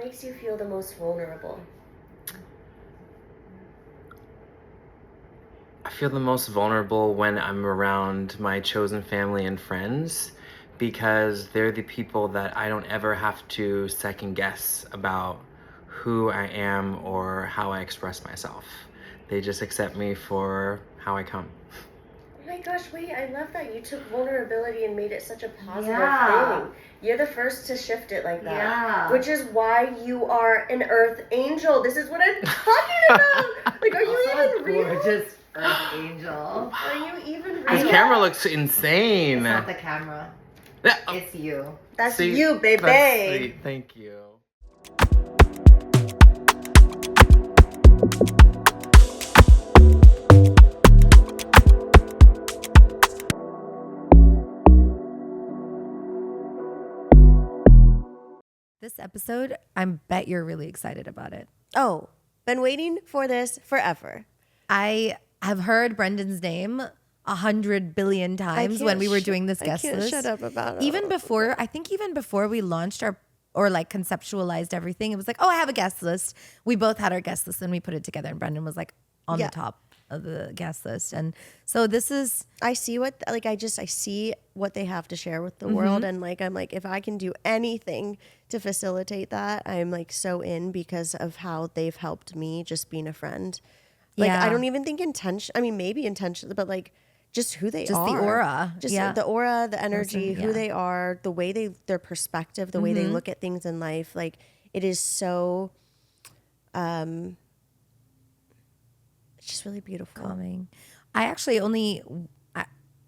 makes you feel the most vulnerable? I feel the most vulnerable when I'm around my chosen family and friends because they're the people that I don't ever have to second guess about who I am or how I express myself. They just accept me for how I come. Oh my gosh, wait, I love that you took vulnerability and made it such a positive Yeah. thing. You're the first to shift it like that. Yeah. Which is why you are an earth angel. This is what I'm talking about. Like, are you Also even real? gorgeous earth angel. Are you even real? This camera looks insane. It's not the camera. Yeah. It's you. That's See, you, baby. That's sweet. Thank you. This episode, I bet you're really excited about it. Oh, been waiting for this forever. I have heard Brandyn's name 100 billion times when we were doing this guest list. Shut up about it. Even before we launched or like conceptualized everything, it was like, oh, I have a guest list. We both had our guest list and we put it together and Brandyn was like on the top of the guest list. And so this is, I see what, like, I see what they have to share with the world. And like, I'm like, if I can do anything to facilitate that, I'm like so in because of how they've helped me just being a friend. Like, I don't even think maybe intentionally, but like just who they are. Just the aura. Just the aura, the energy, who they are, the way their perspective, the way they look at things in life. Like, it is so, it's just really beautiful. calming. I actually I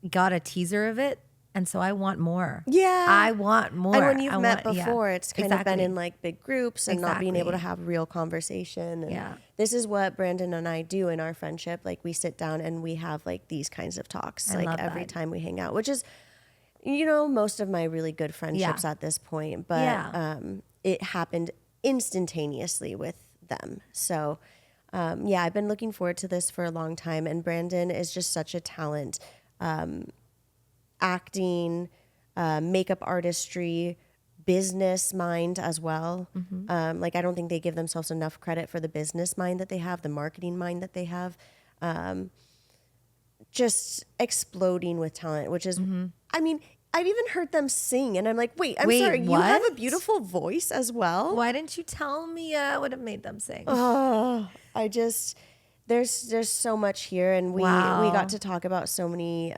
got a teaser of it. And so I want more. Yeah. I want more. And when you've met before, it's kind of been in like big groups and not being able to have real conversation. And this is what Brandyn and I do in our friendship. Like, we sit down and we have like these kinds of talks like every time we hang out, which is, you know, most of my really good friendships at this point. But it happened instantaneously with them. So I've been looking forward to this for a long time. And Brandyn is just such a talent. Acting, makeup artistry, business mind as well. Like, I don't think they give themselves enough credit for the business mind that they have, the marketing mind that they have. Just exploding with talent, which is, I mean, I've even heard them sing and I'm like, wait, sorry, you have a beautiful voice as well? Why didn't you tell me I would have made them sing? Oh, there's so much here, and we got to talk about so many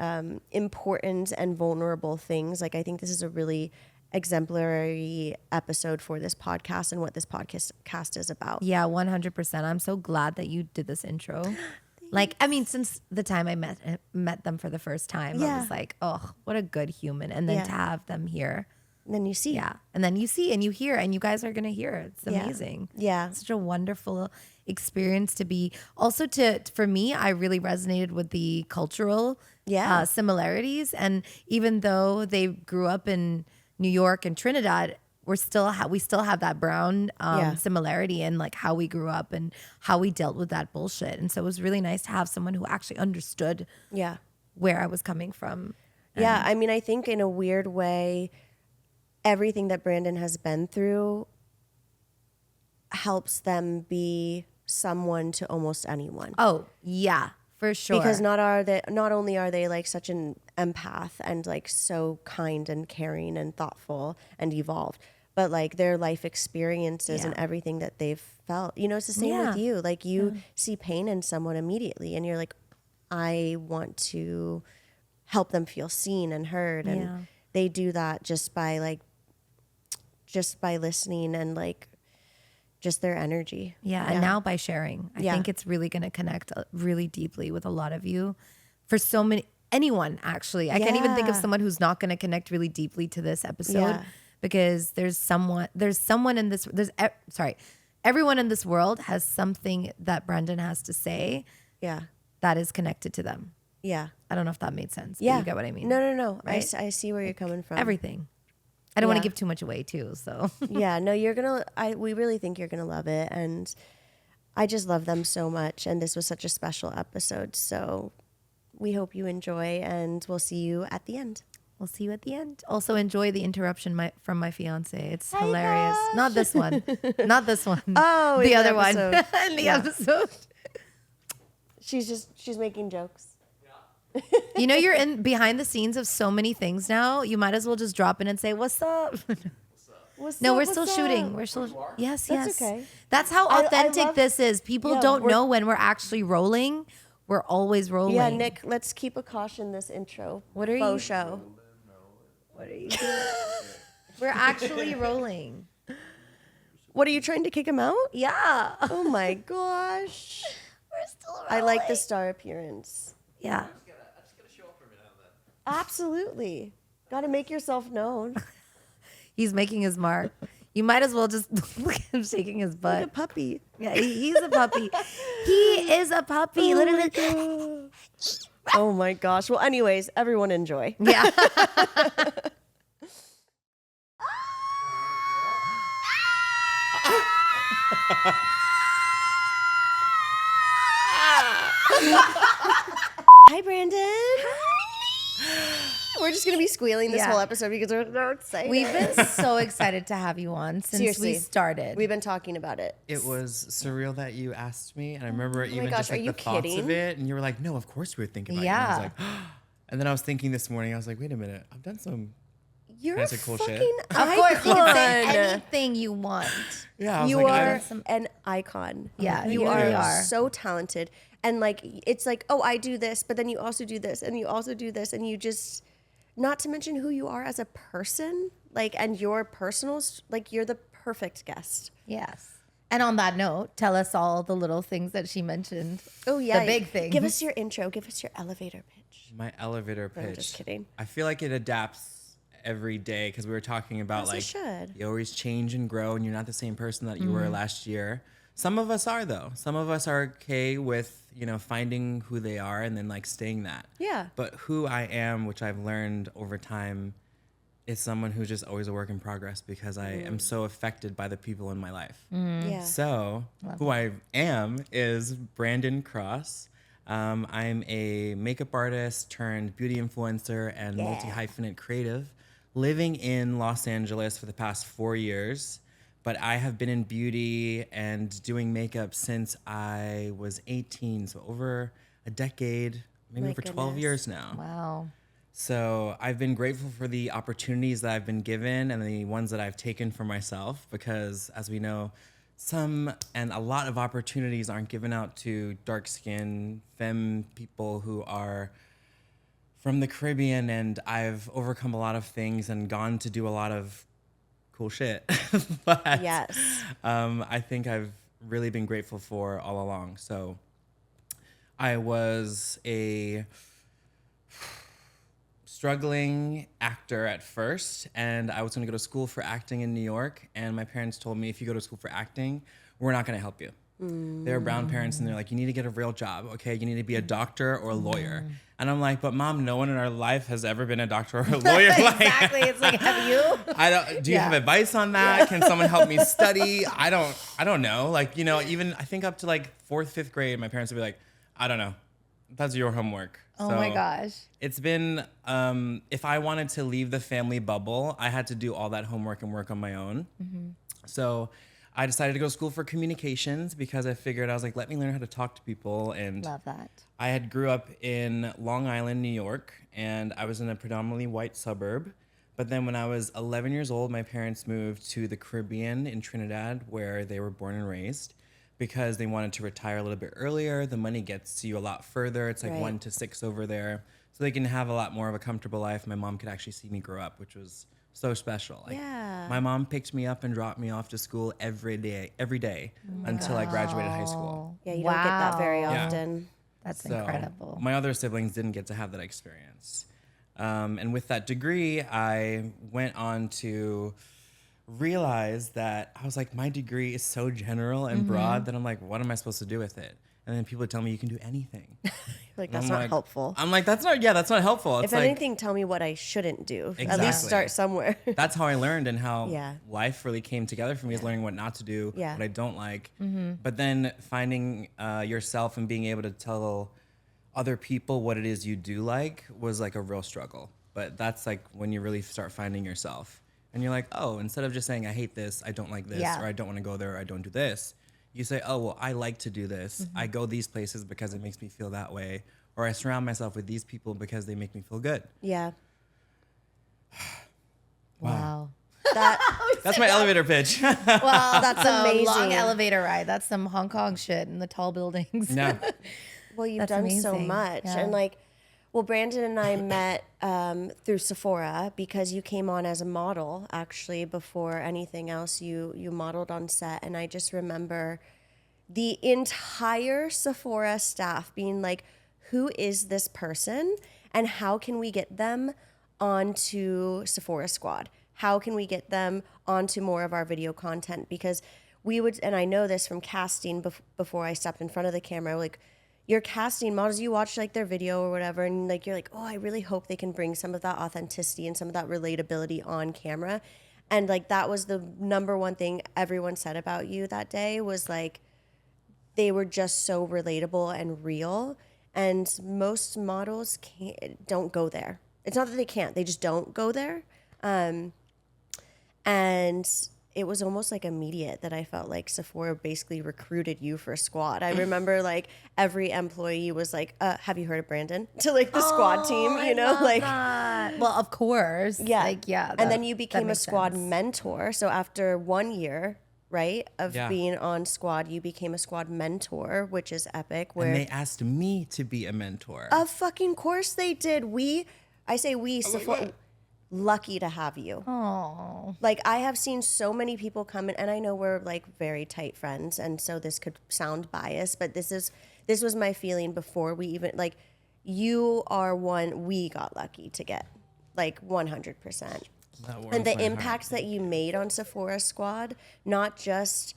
important and vulnerable things. Like, I think this is a really exemplary episode for this podcast and what this podcast is about. Yeah, 100%. I'm so glad that you did this intro. Like, I mean, since the time I met them for the first time, I was like, oh, what a good human. And then to have them here. And then you see. Yeah. And then you see and you hear, and you guys are going to hear it. It's amazing. Yeah. Such a wonderful experience to be. Also, for me, I really resonated with the cultural similarities. And even though they grew up in New York and Trinidad, we still have that brown similarity in like how we grew up and how we dealt with that bullshit. And so it was really nice to have someone who actually understood where I was coming from. Yeah. I mean, I think in a weird way, everything that Brandyn has been through helps them be someone to almost anyone. Oh, yeah, for sure. Because not only are they like such an empath and like so kind and caring and thoughtful and evolved, but like their life experiences and everything that they've felt. You know, it's the same with you. Like, you see pain in someone immediately and you're like, I want to help them feel seen and heard. And they do that just by listening and like just their energy. Yeah. And now by sharing, I think it's really going to connect really deeply with a lot of you. For anyone actually. I can't even think of someone who's not going to connect really deeply to this episode because everyone in this world has something that Brandyn has to say that is connected to them. Yeah. I don't know if that made sense. But you get what I mean. No. Right? I see where you're coming from. Everything. I don't want to give too much away too, so. Yeah, no, we really think you're going to love it. And I just love them so much. And this was such a special episode. So we hope you enjoy and we'll see you at the end. we'll see you at the end. Also, enjoy the interruption from my fiance. It's hilarious. Gosh. Not this one. Not this one. Oh, the other one in the episode. She's making jokes. You know, you're in behind the scenes of so many things now. You might as well just drop in and say, "What's up?" We're still shooting. We're still. Yes. That's okay. That's how authentic this is. People don't know when we're actually rolling. We're always rolling. Yeah, Nick, let's keep a caution this intro. What are Faux show. What are you doing? We're actually rolling. What, are you trying to kick him out? Yeah. Oh my gosh. We're still rolling. I like the star appearance. Yeah. I just gotta show up every now and then. Absolutely. Got to make yourself known. He's making his mark. You might as well just look at him shaking his butt. Like a puppy. Yeah, he's a puppy. He is a puppy. Oh Literally. Oh my gosh. Well, anyways, everyone enjoy. Yeah. Hi, Brandon. We're just going to be squealing this whole episode because we're so excited. We've been so excited to have you on since we started. We've been talking about it. It was surreal that you asked me, and I remember even gosh, just like are you the thoughts kidding? of it, and you were like, "No, of course we were thinking about it." And I was like, and then I was thinking this morning, I was like, "Wait a minute, I've done some You're kinds of cool shit." Of course, you can say anything you want. Yeah, I was You like, are an icon. Yeah, you you are really are. so talented. And like, it's like, oh, I do this, but then you also do this, and you also do this, and you just, not to mention who you are as a person, like, and your personals, like, you're the perfect guest. Yes. And on that note, tell us all the little things that she mentioned. Oh yeah, the big thing. Give us your intro. Give us your elevator pitch. My elevator pitch. I'm just kidding. I feel like it adapts every day because we were talking about As it should. you always change and grow, and you're not the same person that you were last year. Some of us are though. Some of us are okay with, finding who they are and then like staying that. Yeah. But who I am, which I've learned over time, is someone who's just always a work in progress because I am so affected by the people in my life. Yeah. So who I am is Brandyn Cross. I'm a makeup artist turned beauty influencer and multi-hyphenate creative living in Los Angeles for the past 4 years. But I have been in beauty and doing makeup since I was 18, so over a decade, maybe over 12 years now. Wow. So I've been grateful for the opportunities that I've been given and the ones that I've taken for myself because, as we know, some and a lot of opportunities aren't given out to dark-skinned femme people who are from the Caribbean, and I've overcome a lot of things and gone to do a lot of cool shit. But Yes. I think I've really been grateful for all along. So I was a struggling actor at first, and I was going to go to school for acting in New York, and my parents told me, if you go to school for acting, we're not going to help you. They're brown parents, and they're like, you need to get a real job, okay? You need to be a doctor or a lawyer. And I'm like, but Mom, no one in our life has ever been a doctor or a lawyer. Exactly. It's like, have you? Do you have advice on that? Can someone help me study? I don't know. Like, even I think up to like 4th, 5th grade, my parents would be like, I don't know. That's your homework. Oh my gosh. It's been, if I wanted to leave the family bubble, I had to do all that homework and work on my own. So I decided to go to school for communications because I figured, I was like, let me learn how to talk to people. And Love that. I had grew up in Long Island, New York, and I was in a predominantly white suburb. But then when I was 11 years old, my parents moved to the Caribbean in Trinidad, where they were born and raised, because they wanted to retire a little bit earlier. The money gets you a lot further. It's like 1 to 6 over there. So they can have a lot more of a comfortable life. My mom could actually see me grow up, which was so special. Like, my mom picked me up and dropped me off to school every day until I graduated high school. Yeah, you don't get that very Yeah. often. That's So incredible. my other siblings didn't get to have that experience. And with that degree, I went on to realize that I was like, my degree is so general and broad that I'm like, what am I supposed to do with it? And then people would tell me you can do anything. Like, that's not helpful. I'm like, that's not helpful. It's If like, anything, tell me what I shouldn't do. At least Exactly. start somewhere. that's how I learned and how Yeah. life really came together for me is learning what not to do, Yeah. what I don't like. But then finding yourself and being able to tell other people what it is you do like was like a real struggle. But that's like when you really start finding yourself. And you're like, oh, instead of just saying, I hate this, I don't like this, or I don't want to go there, or I don't do this, you say, oh, well, I like to do this. I go these places because it makes me feel that way. Or I surround myself with these people because they make me feel good. Yeah. Wow. That's my elevator pitch. Well, that's amazing. a long elevator ride. That's some Hong Kong shit in the tall buildings. Yeah. Well, you've That's done so amazing. much. Yeah. And like, well, Brandon and I met through Sephora because you came on as a model, actually, before anything else. You modeled on set. And I just remember the entire Sephora staff being like, who is this person? And how can we get them onto Sephora Squad? How can we get them onto more of our video content? Because we would, and I know this from casting before I stepped in front of the camera, like, you're casting models, you watch like their video or whatever, and like you're like, oh, I really hope they can bring some of that authenticity and some of that relatability on camera. And like that was the number one thing everyone said about you that day, was like they were just so relatable and real. And most models don't go there. It's not that they can't, they just don't go there. And it was almost like immediate that I felt like Sephora basically recruited you for Squad. I remember like every employee was like, have you heard of Brandon? To like the Squad team, you know? Like that. Well, of course. Yeah. Like, yeah. And then you became a makes Squad sense. mentor. So after 1 year, right, of Yeah. being on Squad, you became a Squad mentor, which is epic. Where And they asked me to be a mentor. of fucking course they did. Sephora, lucky to have you. Oh. Like I have seen so many people come in, and I know we're like very tight friends, and so this could sound biased, but this was my feeling before we even, like, you are one we got lucky to get, like 100%. And the impacts that you made on Sephora Squad, not just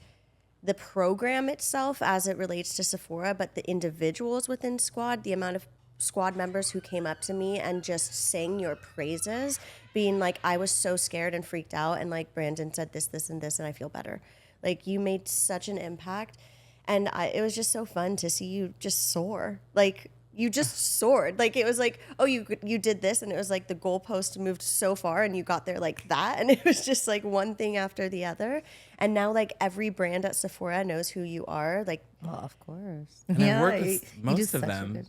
the program itself as it relates to Sephora, but the individuals within Squad, the amount of Squad members who came up to me and just sang your praises, being like, I was so scared and freaked out, and like Brandon said this, and this, and I feel better. Like you made such an impact, and it was just so fun to see you just soar. Like you just soared. Like it was like, oh, you did this, and it was like the goalpost moved so far, and you got there like that, and it was just like one thing after the other. And now like every brand at Sephora knows who you are. Like, Well, of course. And I work with you do most of such a them. good-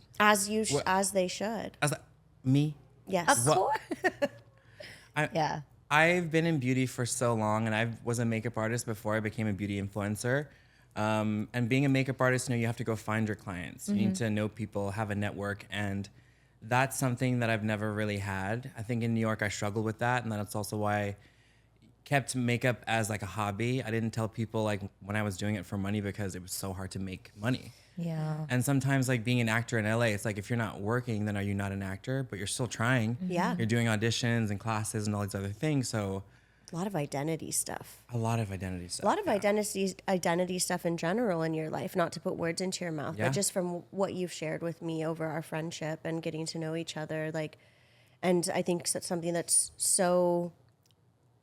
as they should. I was like, me? Yes. Of course. Yeah. I've been in beauty for so long, and I was a makeup artist before I became a beauty influencer. And being a makeup artist, you have to go find your clients. You need to know people, have a network, and that's something that I've never really had. I think in New York I struggled with that, and that's also why I kept makeup as like a hobby. I didn't tell people like when I was doing it for money because it was so hard to make money. Yeah. And sometimes like being an actor in LA, it's like if you're not working, then are you not an actor? But you're still trying. Yeah. You're doing auditions and classes and all these other things. So A lot of identity stuff. a lot of identity stuff. A lot of identity stuff in general in your life, not to put words into your mouth, Yeah. but just from what you've shared with me over our friendship and getting to know each other. Like, and I think that's something that's so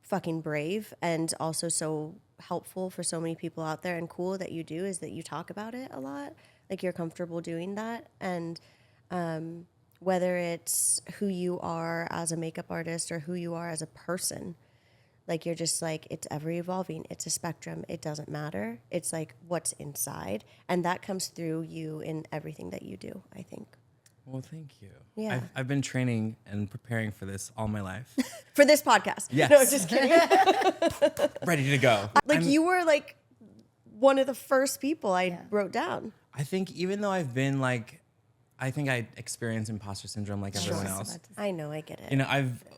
fucking brave and also so helpful for so many people out there and cool that you do, is that you talk about it a lot. Like you're comfortable doing that. And whether it's who you are as a makeup artist or who you are as a person, like you're just like, it's ever evolving. It's a spectrum. It doesn't matter. It's like what's inside. And that comes through you in everything that you do, I think. Well, thank you. Yeah. I've been training and preparing for this all my life. For this podcast. Yes. No, just kidding. Ready to go. Like you were like one of the first people I wrote down. I think even though I've been like, I think I experienced imposter syndrome like everyone else. I know, I get it. You know,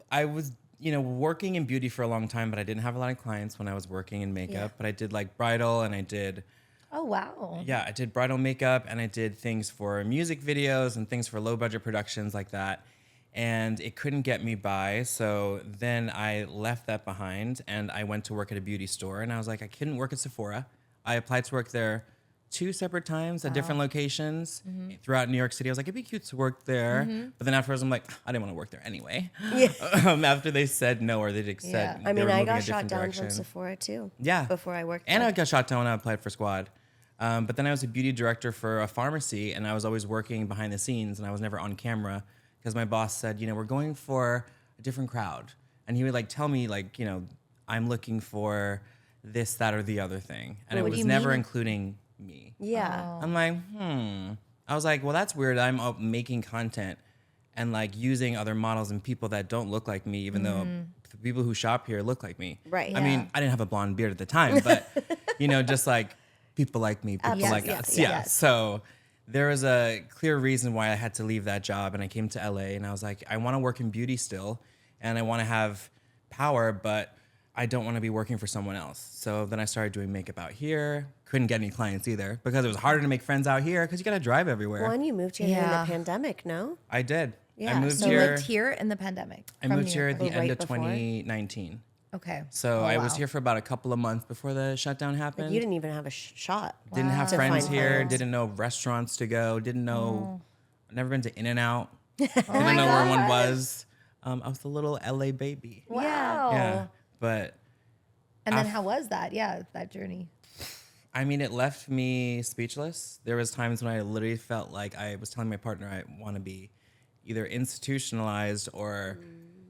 I was, working in beauty for a long time, but I didn't have a lot of clients when I was working in makeup. Yeah. But I did like bridal, and I did, Oh, wow. yeah, I did bridal makeup, and I did things for music videos and things for low budget productions like that. And it couldn't get me by. So then I left that behind, and I went to work at a beauty store, and I was like, I couldn't work at Sephora. I applied to work there 2 separate times at different locations throughout New York City. I was like, it'd be cute to work there. But then afterwards, I'm like, I didn't want to work there anyway. Yeah. After they said no, or they just Yeah. said I mean, they were I moving got a shot different down direction. from Sephora too. Yeah. Before I worked And there. I got shot down when I applied for Squad. But then I was a beauty director for a pharmacy, and I was always working behind the scenes, and I was never on camera because my boss said, we're going for a different crowd. And he would like tell me like, you know, I'm looking for this, that, or the other thing. And it was never including me. Yeah. Oh. I'm like, I was like, well, that's weird. I'm making content and like using other models and people that don't look like me, even though the people who shop here look like me. Right. I mean, I didn't have a blonde beard at the time, but you know, just like people like me, people like us. Yeah. So there was a clear reason why I had to leave that job. And I came to LA and I was like, I want to work in beauty still. And I want to have power, but I don't want to be working for someone else. So then I started doing makeup out here. Couldn't get any clients either because it was harder to make friends out here because you got to drive everywhere. Well, and you moved here during the pandemic, no? I did. Yeah, I moved so here. Lived here in the pandemic. I moved here at the Right end of before? 2019. Okay. So I was here for about a couple of months before the shutdown happened. You didn't even have a shot. Didn't have To friends find here. friends. Didn't know restaurants to go. Didn't know. I've never been to In-N-Out. Didn't know my where one God. was. I was a little LA baby. Wow. Yeah, but And then how was that? Yeah, that journey. I mean, it left me speechless. There was times when I literally felt like I was telling my partner I want to be either institutionalized or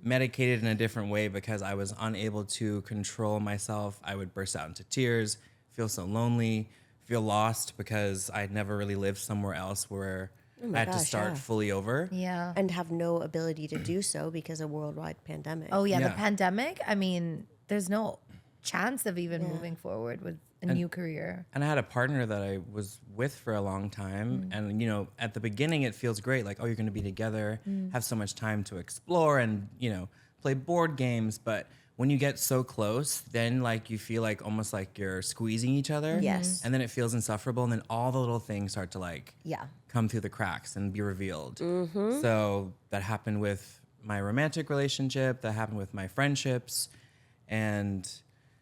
medicated in a different way because I was unable to control myself. I would burst out into tears, feel so lonely, feel lost because I'd never really lived somewhere else where I had to start fully over. Yeah. And have no ability to do so because of worldwide pandemic. Oh yeah, Yeah. the pandemic. I mean, there's no chance of even moving forward with a new career. And I had a partner that I was with for a long time. And, you know, at the beginning, it feels great. Like, oh, you're going to be together, have so much time to explore and, you know, play board games. But when you get so close, then, like, you feel like almost like you're squeezing each other. Yes. And then it feels insufferable. And then all the little things start to, like, Yeah. come through the cracks and be revealed. So that happened with my romantic relationship. That happened with my friendships. And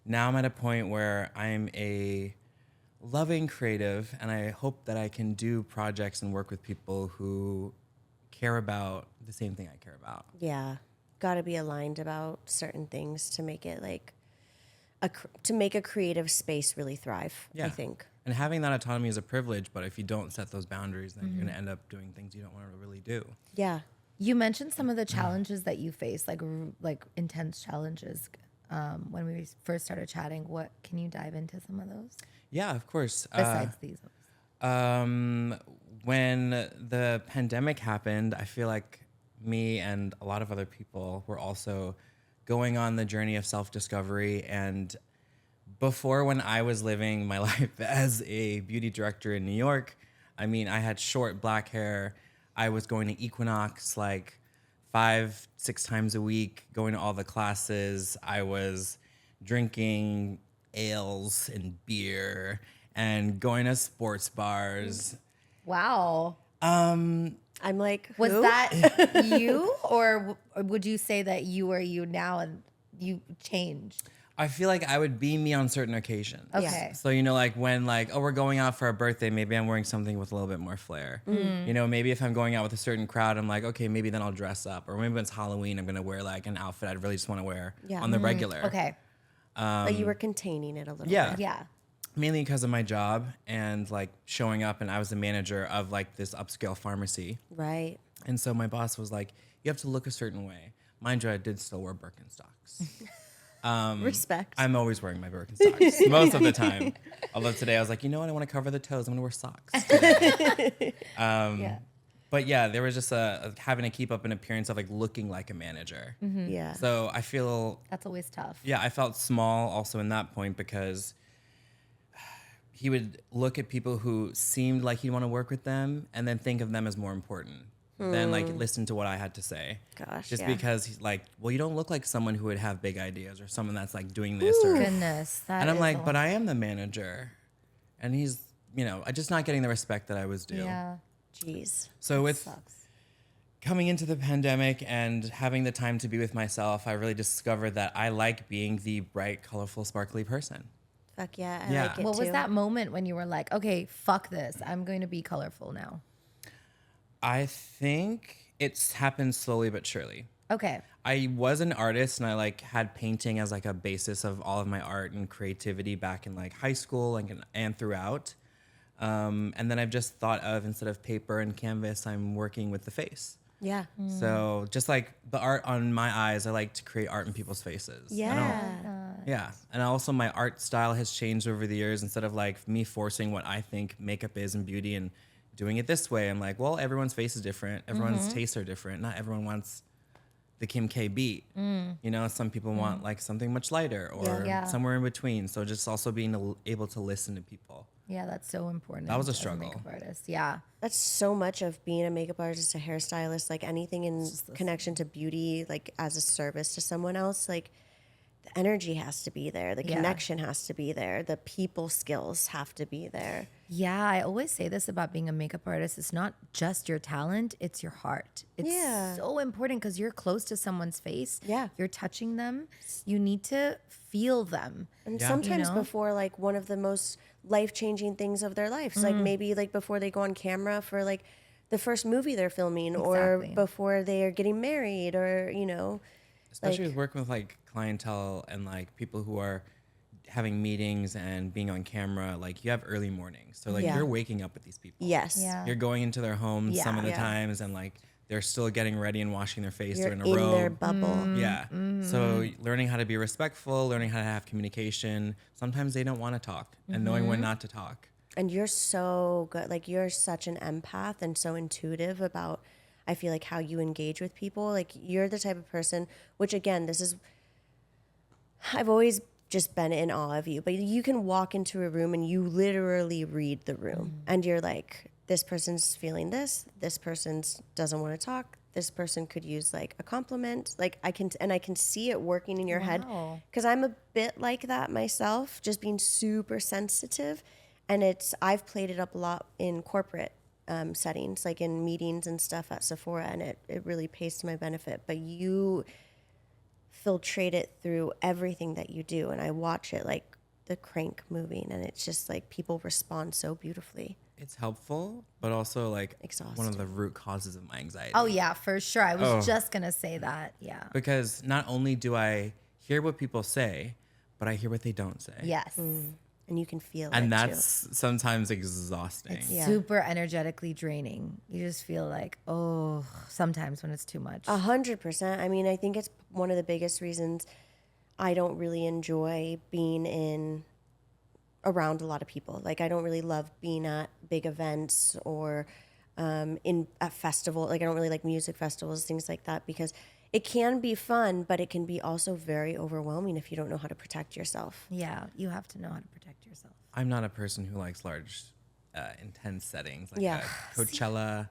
now I'm at a point where I'm a loving creative, and I hope that I can do projects and work with people who care about the same thing I care about. Yeah. Got to be aligned about certain things to make it like to make a creative space really thrive, I think. And having that autonomy is a privilege, but if you don't set those boundaries, then you're going to end up doing things you don't want to really do. Yeah. You mentioned some of the challenges that you face, like intense challenges. When we first started chatting, what can you dive into some of those Yeah, of course. besides these? When the pandemic happened, I feel like me and a lot of other people were also going on the journey of self-discovery. And before, when I was living my life as a beauty director in New York, I mean, I had short black hair. I was going to Equinox like 5-6 times a week, going to all the classes. I was drinking ales and beer and going to sports bars. Wow. I'm like, Was who? that you, or would you say that you are you now and you changed? I feel like I would be me on certain occasions. Okay. So, you know, like when like, oh, we're going out for a birthday, maybe I'm wearing something with a little bit more flair. You know, maybe if I'm going out with a certain crowd, I'm like, okay, maybe then I'll dress up. Or maybe when it's Halloween, I'm going to wear like an outfit I'd really just want to wear on the regular. Okay. But you were containing it a little Yeah. bit. Yeah. Mainly because of my job and like showing up, and I was the manager of like this upscale pharmacy. Right. And so my boss was like, you have to look a certain way. Mind you, I did still wear Birkenstocks. Respect. I'm always wearing my Birkenstocks most of the time. Although today I was like, you know what? I want to cover the toes. I'm going to wear socks. Yeah. But yeah, there was just having to keep up an appearance of like looking like a manager. Yeah. So I feel, That's always tough. yeah, I felt small also in that point because he would look at people who seemed like he'd want to work with them and then think of them as more important than like listen to what I had to say. Gosh, Just yeah. because he's like, well, you don't look like someone who would have big ideas or someone that's like doing this or Goodness. That and I'm is like, a but lot. I am the manager. And he's, you know, I just not getting the respect that I was due. Yeah. Jeez. So with Sucks. coming into the pandemic and having the time to be with myself, I really discovered that I like being the bright, colorful, sparkly person. Fuck yeah. I Yeah. like it What too. was that moment when you were like, okay, fuck this. I'm going to be colorful now? I think it's happened slowly but surely. Okay. I was an artist and I like had painting as like a basis of all of my art and creativity back in like high school and throughout. And then I've just thought of, instead of paper and canvas, I'm working with the face. Yeah. So just like the art on my eyes, I like to create art in people's faces. Yeah. And also my art style has changed over the years. Instead of like me forcing what I think makeup is and beauty and doing it this way, I'm like, well, everyone's face is different. Everyone's tastes are different. Not everyone wants the Kim K beat. You know, some people want like something much lighter or somewhere in between. So just also being able to listen to people. Yeah, that's so important. That was a as struggle. makeup artist. Yeah. That's so much of being a makeup artist, a hairstylist, like anything in connection to beauty, like as a service to someone else, like the energy has to be there. The connection has to be there. The people skills have to be there. Yeah, I always say this about being a makeup artist. It's not just your talent, it's your heart. It's so important because you're close to someone's face. Yeah. You're touching them. You need to feel them. And sometimes before like one of the most life-changing things of their lives, like maybe like before they go on camera for like the first movie they're filming or before they are getting married or, you know. Especially with working with like clientele and like people who are having meetings and being on camera, like you have early mornings. So like you're waking up with these people. Yes. Yeah. You're going into their homes some of the times and like they're still getting ready and washing their face. You're They're in a in row. their bubble. Yeah. So learning how to be respectful, learning how to have communication. Sometimes they don't want to talk and knowing when not to talk. And you're so good. Like you're such an empath and so intuitive about, I feel like, how you engage with people. Like you're the type of person, which again, I've always just been in awe of you, but you can walk into a room and you literally read the room and you're like, this person's feeling this person doesn't want to talk, this person could use like a compliment. Like I can see it working in your head because I'm a bit like that myself, just being super sensitive. And I've played it up a lot in corporate settings, like in meetings and stuff at Sephora, and it really pays to my benefit. But you filtrate it through everything that you do, and I watch it like the crank moving, and it's just like people respond so beautifully. It's helpful, but also like Exhausting. one of the root causes of my anxiety. Oh yeah, for sure. I was just gonna say that. Yeah. Because not only do I hear what people say, but I hear what they don't say. Yes. And you can feel it And that's sometimes exhausting. It's super energetically draining. You just feel like, oh, sometimes when it's too much. 100%. I mean, I think it's one of the biggest reasons I don't really enjoy being around a lot of people. Like I don't really love being at big events or at festival. Like I don't really like music festivals, things like that, because it can be fun, but it can be also very overwhelming if you don't know how to protect yourself. Yeah, you have to know how to protect yourself. I'm not a person who likes large, intense settings like Yeah. Coachella,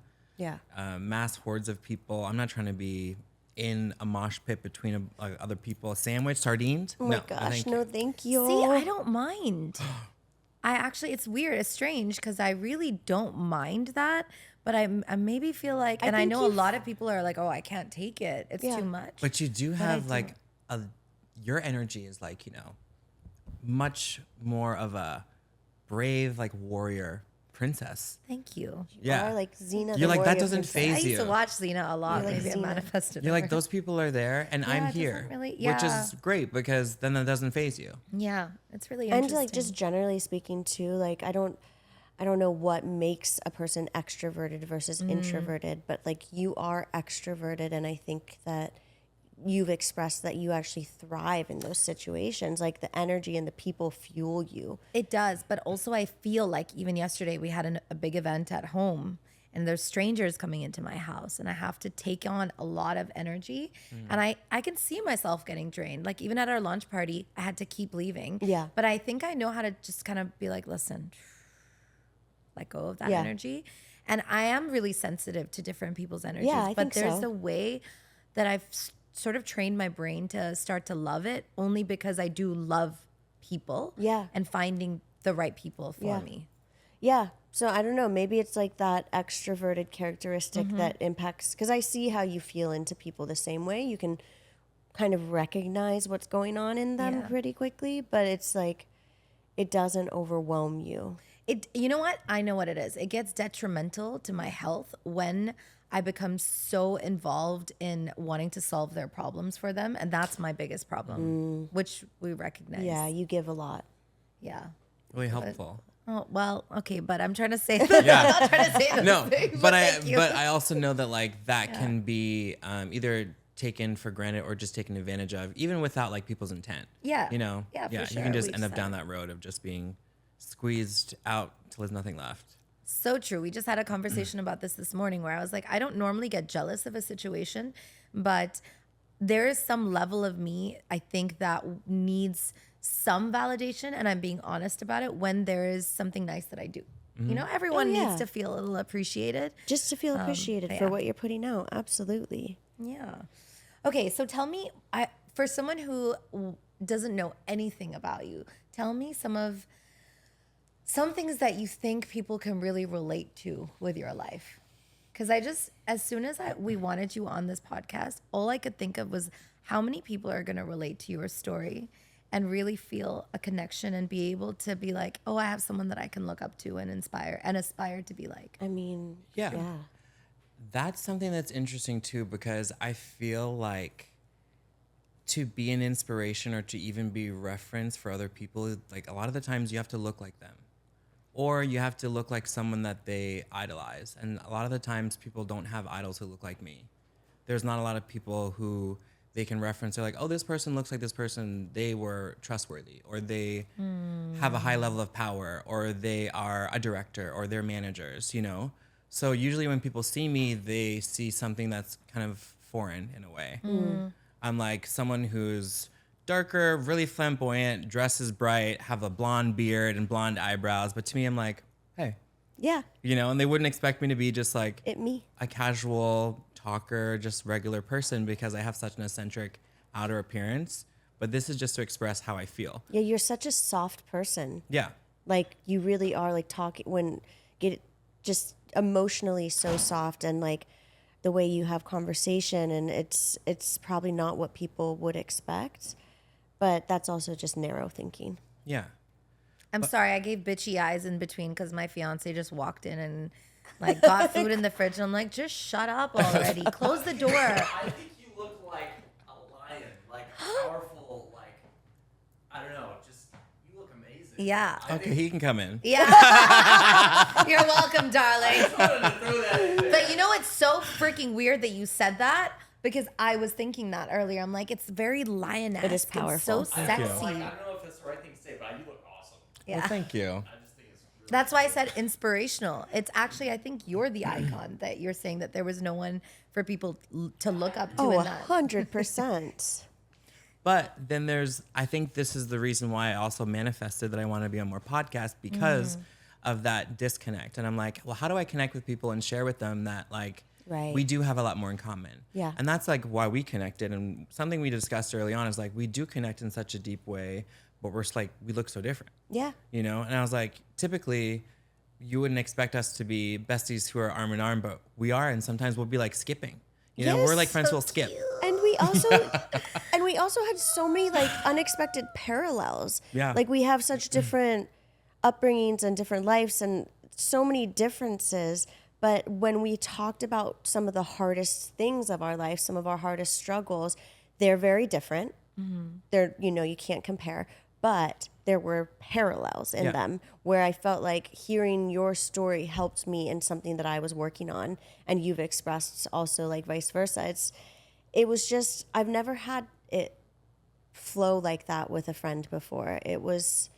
mass hordes of people. I'm not trying to be in a mosh pit between other people. Sandwich, sardines? Oh my gosh, no, thank you. See, I don't mind. It's weird. It's strange because I really don't mind that. But I maybe feel like, and I know a lot of people are like, oh, I can't take it. It's too much. But you do have like your energy is like, you know, much more of a brave, like warrior princess. Thank you. You are like Xena. You're like, that doesn't phase phase you. I used to watch Xena a lot. You're like Maybe I Xena. manifested You're her. like, those people are there and I'm it here. doesn't really- Which is great because then that doesn't phase you. Yeah, it's really And interesting. like just generally speaking too, like I don't know what makes a person extroverted versus introverted, but like you are extroverted, and I think that you've expressed that you actually thrive in those situations. Like the energy and the people fuel you. It does, but also I feel like even yesterday we had a big event at home and there's strangers coming into my house and I have to take on a lot of energy and I can see myself getting drained. Like even at our lunch party, I had to keep leaving. Yeah. But I think I know how to just kind of be like, listen, let go of that energy. And I am really sensitive to different people's energies. Yeah, I but think there's so. a way that I've sort of trained my brain to start to love it only because I do love people. Yeah. And finding the right people for me. Yeah. So I don't know, maybe it's like that extroverted characteristic that impacts, because I see how you feel into people the same way. You can kind of recognize what's going on in them pretty quickly, but it's like it doesn't overwhelm you. You know what? I know what it is. It gets detrimental to my health when I become so involved in wanting to solve their problems for them. And that's my biggest problem, which we recognize. Yeah, you give a lot. Yeah. Really helpful. Oh, well, okay, but I'm trying to say that. Yeah. I'm not trying to say those things, but thank you. I also know that like that can be either taken for granted or just taken advantage of, even without like people's intent. Yeah. You know? Yeah, for You sure. can just end up down that road of just being squeezed out till there's nothing left. So true. We just had a conversation about this morning where I was like, I don't normally get jealous of a situation, but there is some level of me, I think, that needs some validation, and I'm being honest about it when there is something nice that I do. You know, everyone needs to feel a little appreciated. Just to feel appreciated for what you're putting out. Absolutely. Yeah. Okay, so tell me, for someone who doesn't know anything about you, tell me some things that you think people can really relate to with your life. Because as soon as we wanted you on this podcast, all I could think of was how many people are going to relate to your story and really feel a connection and be able to be like, oh, I have someone that I can look up to and inspire and aspire to be like. I mean, yeah. That's something that's interesting too, because I feel like to be an inspiration or to even be reference for other people, like a lot of the times you have to look like them. Or you have to look like someone that they idolize. And a lot of the times people don't have idols who look like me. There's not a lot of people who they can reference. They're like, oh, this person looks like this person. They were trustworthy, or they have a high level of power, or they are a director, or they're managers, you know? So usually when people see me, they see something that's kind of foreign in a way. I'm like someone who's darker, really flamboyant, dresses bright, have a blonde beard and blonde eyebrows. But to me, I'm like, hey. Yeah. You know, and they wouldn't expect me to be just like me. A casual talker, just regular person, because I have such an eccentric outer appearance. But this is just to express how I feel. Yeah, you're such a soft person. Yeah. Like you really are, like just emotionally so soft, and like the way you have conversation, and it's probably not what people would expect. But that's also just narrow thinking. Yeah. I'm sorry, I gave bitchy eyes in between because my fiance just walked in and like got food in the fridge. And I'm like, just shut up already. Close the door. I think you look like a lion, like powerful, like, I don't know, just, you look amazing. Yeah. Okay, he can come in. Yeah. You're welcome, darling. But you know what's so freaking weird that you said that? Because I was thinking that earlier. I'm like, it's very lioness. It is powerful. It's so sexy. I don't know if that's the right thing to say, but you look awesome. Yeah. Well, thank you. I just think it's really That's why I said inspirational. It's actually, I think you're the icon that you're saying that there was no one for people to look up to. Oh, in that. 100%. But then I think this is the reason why I also manifested that I want to be on more podcasts, because of that disconnect. And I'm like, well, how do I connect with people and share with them that like, Right. we do have a lot more in common. Yeah. And that's like why we connected. And something we discussed early on is like, we do connect in such a deep way, but we're just like, we look so different. Yeah. You know? And I was like, typically you wouldn't expect us to be besties who are arm in arm, but we are. And sometimes we'll be like skipping, you know, we're like friends who'll skip. And we also had so many like unexpected parallels. Yeah. Like we have such different upbringings and different lives and so many differences. But when we talked about some of the hardest things of our life, some of our hardest struggles, they're very different. They're, you know, you can't compare, but there were parallels in them where I felt like hearing your story helped me in something that I was working on, and you've expressed also like vice versa. It was just, I've never had it flow like that with a friend before. It was,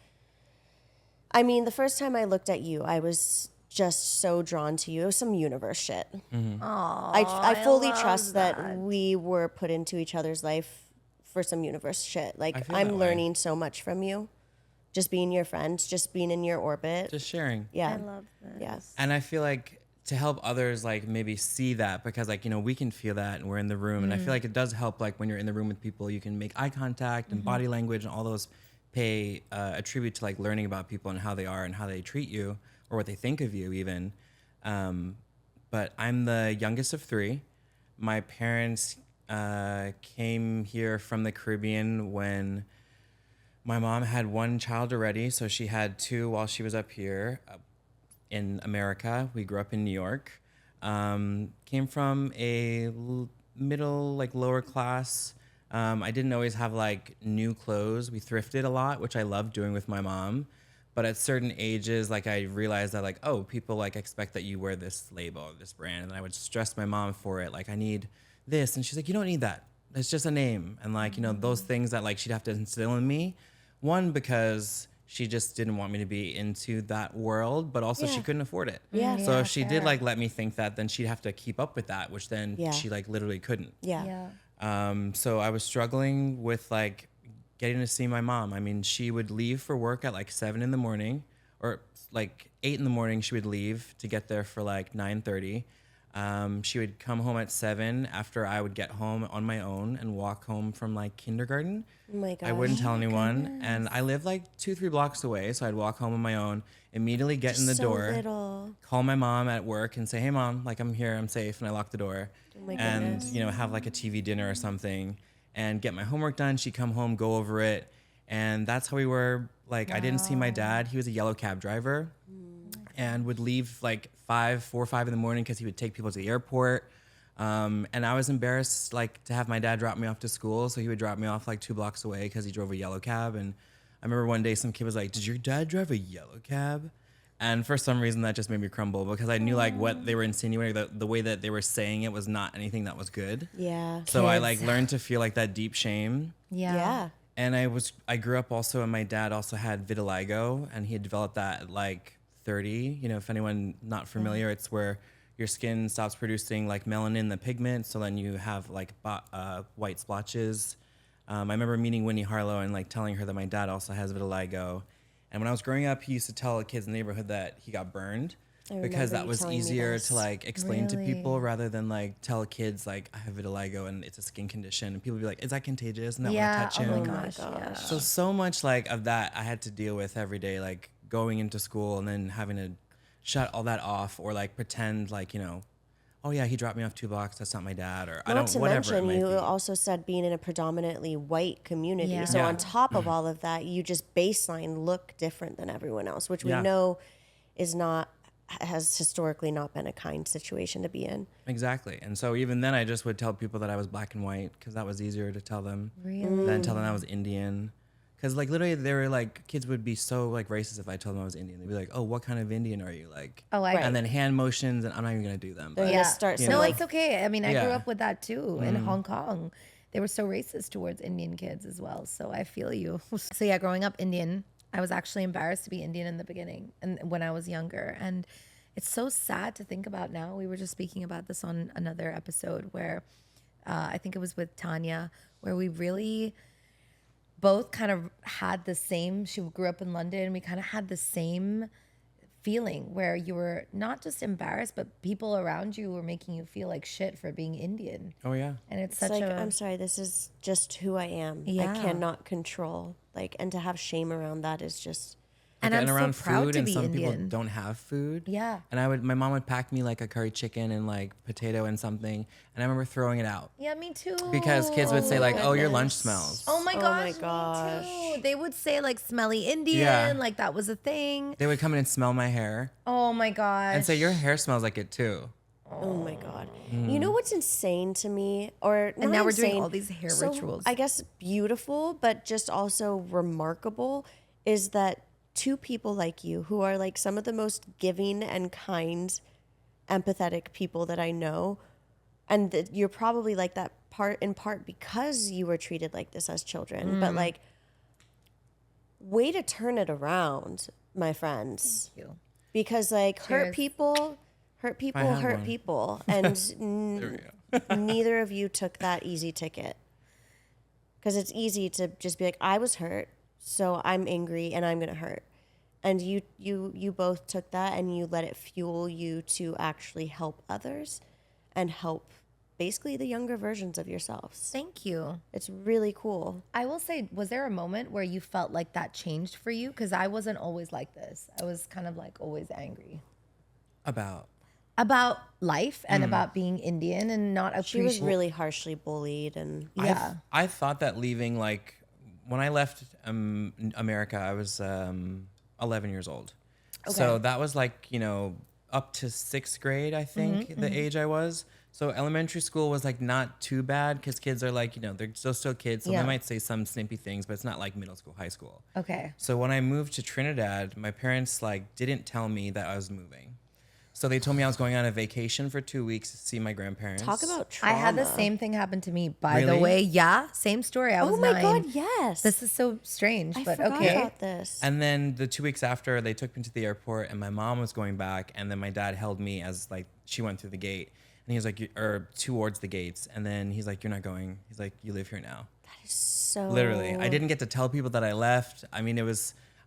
I mean, the first time I looked at you, I was just so drawn to you. It was some universe shit. I fully trust that we were put into each other's life for some universe shit. Like I'm learning so much from you, just being your friend, just being in your orbit, Just sharing. yeah. I love this. Yes. And I feel like to help others like maybe see that, because like, you know, we can feel that and we're in the room. And I feel like it does help, like when you're in the room with people, you can make eye contact and body language and all those pay a tribute to like learning about people and how they are and how they treat you or what they think of you even. But I'm the youngest of three. My parents came here from the Caribbean when my mom had one child already. So she had two while she was up here in America. We grew up in New York. Came from a middle, like lower class. I didn't always have like new clothes. We thrifted a lot, which I loved doing with my mom. But at certain ages, like I realized that like, oh, people like expect that you wear this label, this brand. And I would stress my mom for it. Like, I need this. And she's like, you don't need that. It's just a name. And like, you know, those things that like she'd have to instill in me. One, because she just didn't want me to be into that world, but also she couldn't afford it. Yeah. So Yeah, if she fair. did like let me think that, then she'd have to keep up with that, which then she like literally couldn't. Yeah. So I was struggling with like getting to see my mom. I mean, she would leave for work at like 7 in the morning, or like 8 in the morning. She would leave to get there for like 9:30. She would come home at 7 after I would get home on my own and walk home from like kindergarten. Oh my gosh. I wouldn't tell anyone. And I lived like 2-3 blocks away. So I'd walk home on my own, immediately get in the so door, little. call my mom at work and say, hey mom, like I'm here, I'm safe. And I lock the door my and, goodness. you know, have like a TV dinner or something and get my homework done. She'd come home, go over it. And that's how we were. Like, I didn't see my dad. He was a yellow cab driver and would leave like 4 or 5 in the morning because he would take people to the airport. And I was embarrassed like to have my dad drop me off to school. So he would drop me off like 2 blocks away because he drove a yellow cab. And I remember one day some kid was like, did your dad drive a yellow cab? And for some reason that just made me crumble because I knew like what they were insinuating, the way that they were saying it was not anything that was good. Yeah. So I Kids. like learned to feel like that deep shame. Yeah. And I grew up also, and my dad also had vitiligo, and he had developed that at like 30. You know, if anyone not familiar, it's where your skin stops producing like melanin, the pigment, so then you have like white splotches. I remember meeting Winnie Harlow and like telling her that my dad also has vitiligo. And when I was growing up, he used to tell kids in the neighborhood that he got burned because remember that you was telling me easier this. to like explain to Really? people rather than like tell kids like I have vitiligo and it's a skin condition, and people would be like, is that contagious? And not want to Yeah. touch Oh him. my gosh. Yeah. So much like of that I had to deal with every day, like going into school and then having to shut all that off or like pretend like, you know, oh yeah, he dropped me off 2 blocks. That's not my dad, or I Not don't. to Whatever mention, it might you be. also said being in a predominantly white community. Yeah. So Yeah. on top of all of that, you just baseline look different than everyone else, which we Yeah. know has historically not been a kind situation to be in. Exactly. And so even then, I just would tell people that I was black and white because that was easier to tell them Really? than tell them I was Indian. Because like literally, they were like kids would be so like racist if I told them I was Indian. They'd be like, "Oh, what kind of Indian are you?" Like, Oh, I and then hand motions, and I'm not even gonna do them. They're But gonna start some No, like it's okay. I mean, I grew Yeah. up with that too in Hong Kong. They were so racist towards Indian kids as well. So I feel you. So yeah, growing up Indian, I was actually embarrassed to be Indian in the beginning and when I was younger. And it's so sad to think about now. We were just speaking about this on another episode where I think it was with Tanya, where we really both kind of had the same, she grew up in London, we kind of had the same feeling where you were not just embarrassed, but people around you were making you feel like shit for being Indian. oh yeah, And it's it's such like, a I'm sorry, this is just who I am. Yeah. I cannot control. Like, and to have shame around that is just and Like, I'm so around proud food, to and be some Indian. people don't have food. Yeah. And my mom would pack me like a curry chicken and like potato and something, and I remember throwing it out Yeah, me too. because kids would say like, "Oh, your lunch smells." Oh my Oh gosh, my gosh. me too. They would say like smelly Indian, Yeah. like that was a thing. They would come in and smell my hair Oh my gosh. and say, "Your hair smells like it too." oh my god. You know what's insane to me, or And not now we're doing insane, all these hair so, rituals. I guess beautiful, but just also remarkable is that two people like you who are like some of the most giving and kind, empathetic people that I know, and that you're probably like that in part because you were treated like this as children, but like way to turn it around, my friends. Thank you. Because like Cheers. hurt people have hurt one. people, and neither of you took that easy ticket. Because it's easy to just be like, I was hurt, so I'm angry and I'm gonna hurt. And you both took that and you let it fuel you to actually help others and help basically the younger versions of yourselves. Thank you. It's really cool. I will say, was there a moment where you felt like that changed for you? Because I wasn't always like this. I was kind of like always angry about life and about being Indian and not She appreciating. was really harshly bullied and Yeah. I thought that leaving, like, when I left America, I was 11 years old. So that was like, you know, up to 6th grade, I think, the age I was. So elementary school was like not too bad because kids are like, they're still kids. So they might say some snippy things, but it's not like middle school, high school. Okay. So when I moved to Trinidad, my parents like didn't tell me that I was moving. So they told me I was going on a vacation for 2 weeks to see my grandparents. Talk about trauma. I had the same thing happen to me, by the Really? way. Yeah, same story. I was 9. Oh my God, yes. This is so strange, I but forgot okay. about this. And then the 2 weeks after, they took me to the airport, and my mom was going back, and then my dad held me as like she went through the gate, and he was like, or towards the gates, and then he's like, "You're not going." He's like, "You live here now." So Literally, I didn't get to tell people that I left. I mean,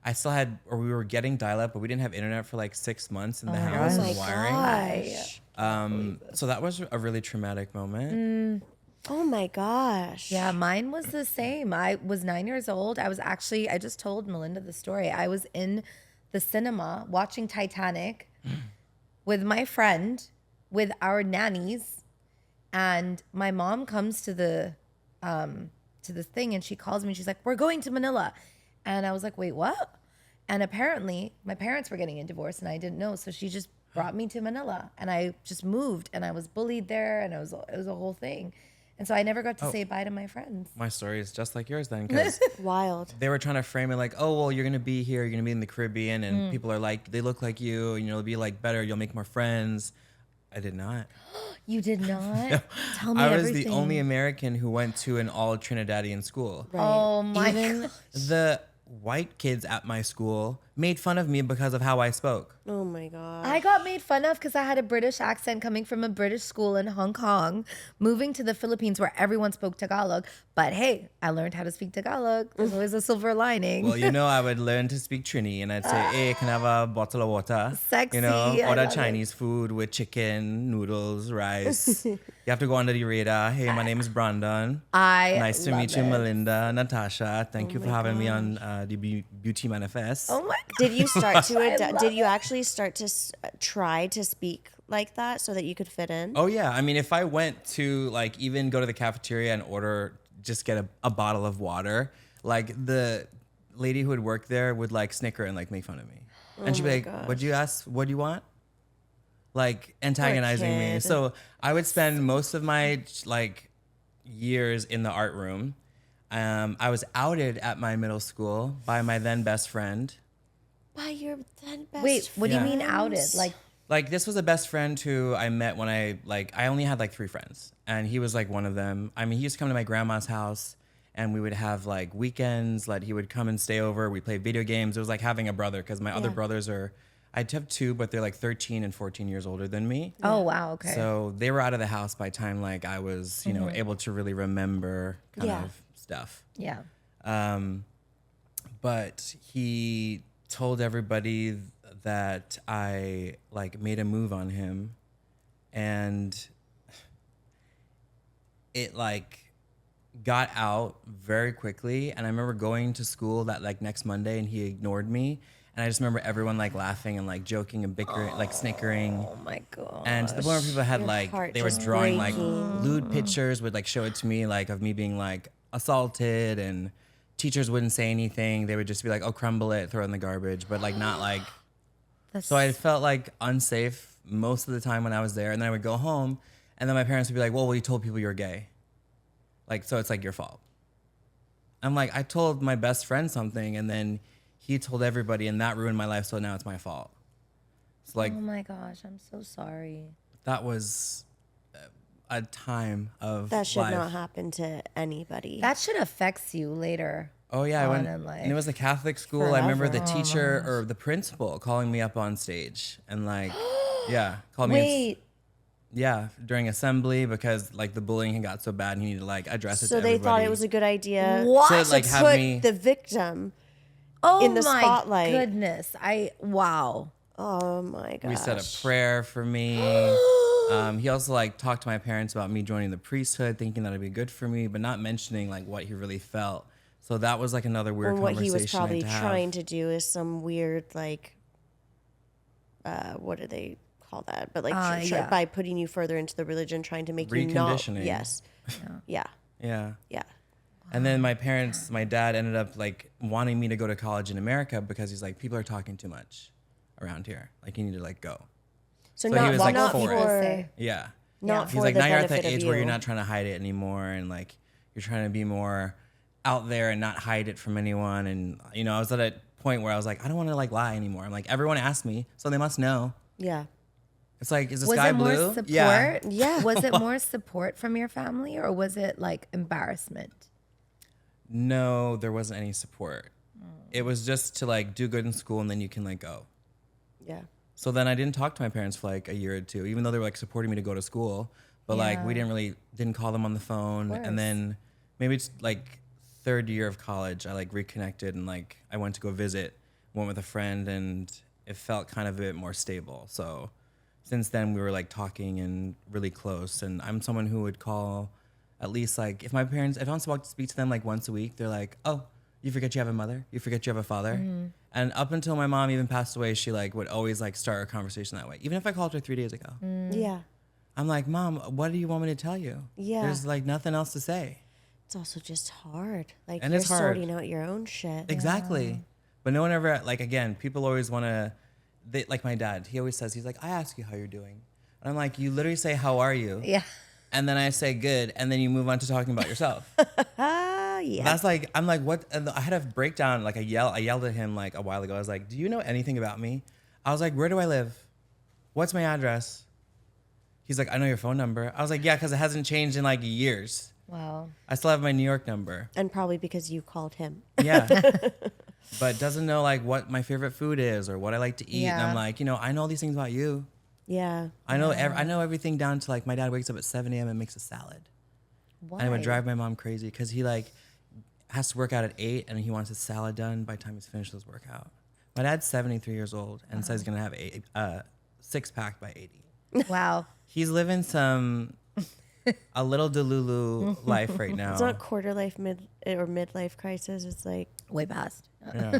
I still had, or we were getting dial-up, but we didn't have internet for like 6 months in the house and wiring. So that was a really traumatic moment. Oh my gosh. Yeah, mine was the same. I was 9 years old. I just told Melinda the story. I was in the cinema watching Titanic with my friend, with our nannies, and my mom comes to the thing and she calls me. She's like, "We're going to Manila." And I was like, "Wait, what?" And apparently my parents were getting a divorce and I didn't know. So she just brought me to Manila and I just moved and I was bullied there and it was a whole thing. And so I never got to say bye to my friends. My story is just like yours then, because Wild. they were trying to frame it like, "Oh, well, you're going to be here. You're going to be in the Caribbean and people are like, they look like you and you'll be like better. You'll make more friends." I did not. You did not? Tell me I was everything. the only American who went to an all Trinidadian school. Right. Oh my Even God. the white kids at my school made fun of me because of how I spoke. Oh my God. I got made fun of because I had a British accent coming from a British school in Hong Kong, moving to the Philippines where everyone spoke Tagalog. But hey, I learned how to speak Tagalog. There's always a silver lining. Well, I would learn to speak Trini and I'd say, "Hey, can I have a bottle of water?" Sexy. I Order love Chinese food with chicken, noodles, rice. You have to go under the radar. "Hey, my name is Brandyn. Nice to love meet you, it. Melinda, Natasha. Thank you for having me on the Beauty Manifest." Oh my God. Did you start to did you actually start to try to speak like that so that you could fit in? Oh yeah, I mean, if I went to like even go to the cafeteria and just get a bottle of water, like the lady who would work there would like snicker and like make fun of me, and she'd be like, gosh. "What'd you ask? What do you want?" Like antagonizing me. kid. So I would spend most of my like years in the art room. I was outed at my middle school by my then best friend. By your then best Wait, what do you mean friends? outed? Like this was a best friend who I met when I only had like 3 friends, and he was like one of them. I mean, he used to come to my grandma's house and we would have like weekends, like he would come and stay over. We played video games. It was like having a brother because my other brothers I'd have 2, but they're like 13 and 14 years older than me. Oh, wow. Okay. So they were out of the house by the time like I was, able to really remember kind of stuff. Yeah. But he told everybody that I like made a move on him, and it like got out very quickly. And I remember going to school that like next Monday and he ignored me. And I just remember everyone like laughing and like joking and bickering, like snickering. Oh my God. And to the point where people had like, heart they were just drawing like breaking. lewd pictures, would like show it to me like of me being like assaulted, and teachers wouldn't say anything. They would just be like, "Oh, crumble it, throw it in the garbage," but like not like. So I felt like unsafe most of the time when I was there. And then I would go home and then my parents would be like, well, you told people you're gay. Like, so it's like your fault. I'm like, I told my best friend something and then he told everybody and that ruined my life. So now it's my fault. It's like, oh my gosh, I'm so sorry. that was a time of That should life. not happen to anybody. That shit affects you later. Oh yeah, I went, in life. and it was a Catholic school. I remember the Forever. teacher or the principal calling me up on stage and like, yeah, called me. Wait, Yeah, during assembly because like the bullying had got so bad and he needed to like address it so to they everybody. thought it was a good idea What? To, like, to have put me- the victim. oh in the my spotlight. goodness. Wow. Oh my gosh. We said a prayer for me. He also like talked to my parents about me joining the priesthood, thinking that it'd be good for me, but not mentioning like what he really felt. So that was like another weird And what conversation. he was probably to have. trying to do is some weird like, what do they call that? But like yeah. by putting you further into the religion, trying to make you not. Reconditioning. Yes. Yeah. Yeah. Yeah. And then my dad ended up like wanting me to go to college in America because he's like, people are talking too much around here. Like you need to like go. So he not was, like, not for it. for Say. Yeah. Not He's for like, the now you're at benefit that of age you. where you're not trying to hide it anymore, and like you're trying to be more out there and not hide it from anyone. And you know, I was at a point where I was like, I don't want to like lie anymore. I'm like, everyone asked me, so they must know. Yeah. It's like, is the Was sky it more blue? support? Yeah. Was it more support from your family, or was it like embarrassment? No, there wasn't any support. It was just to like do good in school and then you can like go. Yeah. So then I didn't talk to my parents for like a year or two, even though they were like supporting me to go to school. But like we didn't call them on the phone. And then maybe it's like third year of college, I like reconnected and like I went to go visit, went with a friend, and it felt kind of a bit more stable. So since then we were like talking and really close. And I'm someone who would call at least like if I'm supposed to speak to them like once a week, they're like, oh, you forget you have a mother? You forget you have a father? And up until my mom even passed away, she like would always like start a conversation that way. Even if I called her 3 days ago. Yeah. I'm like, Mom, what do you want me to tell you? Yeah. There's like nothing else to say. It's also just hard. Like And you're it's hard. sorting out your own shit. Exactly. But no one ever, like, again, people always want to, like my dad, he always says, he's like, I ask you how you're doing. And I'm like, you literally say, how are you? Yeah. And then I say good, and then you move on to talking about yourself. Yeah. That's like, I'm like, what? And I had a breakdown, like I yelled at him like a while ago. I was like, do you know anything about me? I was like, where do I live? What's my address? He's like, I know your phone number. I was like, yeah, because it hasn't changed in like years. Wow. I still have my New York number. And probably because you called him. Yeah. But doesn't know like what my favorite food is or what I like to eat. And I'm like, you know, I know all these things about you. Yeah. I know I know everything down to like my dad wakes up at 7 a.m. and makes a salad. Why? And it would drive my mom crazy because he like has to work out at 8 and he wants his salad done by the time he's finished his workout. My dad's 73 years old and says he's going to have a six-pack by 80. Wow. He's living a little Delulu life right now. It's not quarter life midlife crisis. It's like Way past. Yeah.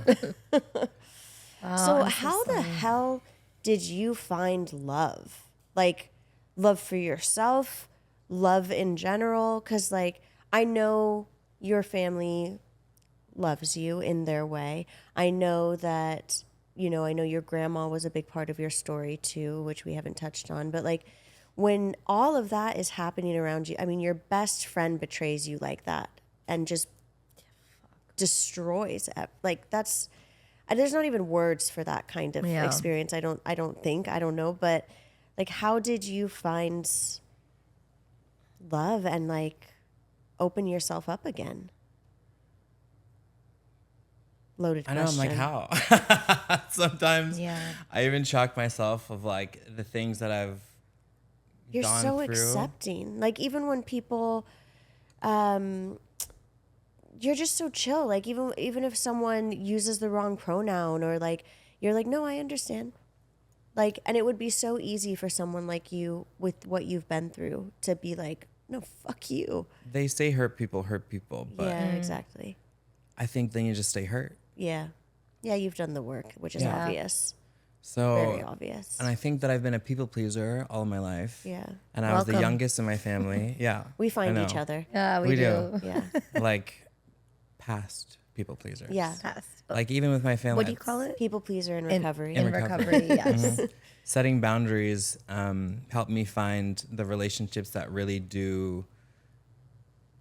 so how the hell did you find love? Like love for yourself, love in general? Because like I know your family loves you in their way. I know that, you know, I know your grandma was a big part of your story too, which we haven't touched on. But like when all of that is happening around you, I mean, your best friend betrays you like that and just destroys it. Like that's, there's not even words for that kind of experience. I don't know. But like, how did you find love and like open yourself up again? Loaded question. I know, I'm like, how? Sometimes I even shock myself of like the things that I've You're gone so through. accepting. Like even when people, you're just so chill. Like even if someone uses the wrong pronoun or like, you're like, no, I understand. Like, and it would be so easy for someone like you with what you've been through to be like, no, fuck you. They say hurt people, but yeah, exactly. I think then you just stay hurt. Yeah. Yeah, you've done the work, which is obvious. So Very obvious. And I think that I've been a people pleaser all my life. Yeah. And I was the youngest in my family. Yeah. We find each other. Yeah, we do. Yeah. Like past people pleasers. Yeah. Past. Like even with my family. What do you call it? People pleaser in recovery. In recovery, yes. Setting boundaries helped me find the relationships that really do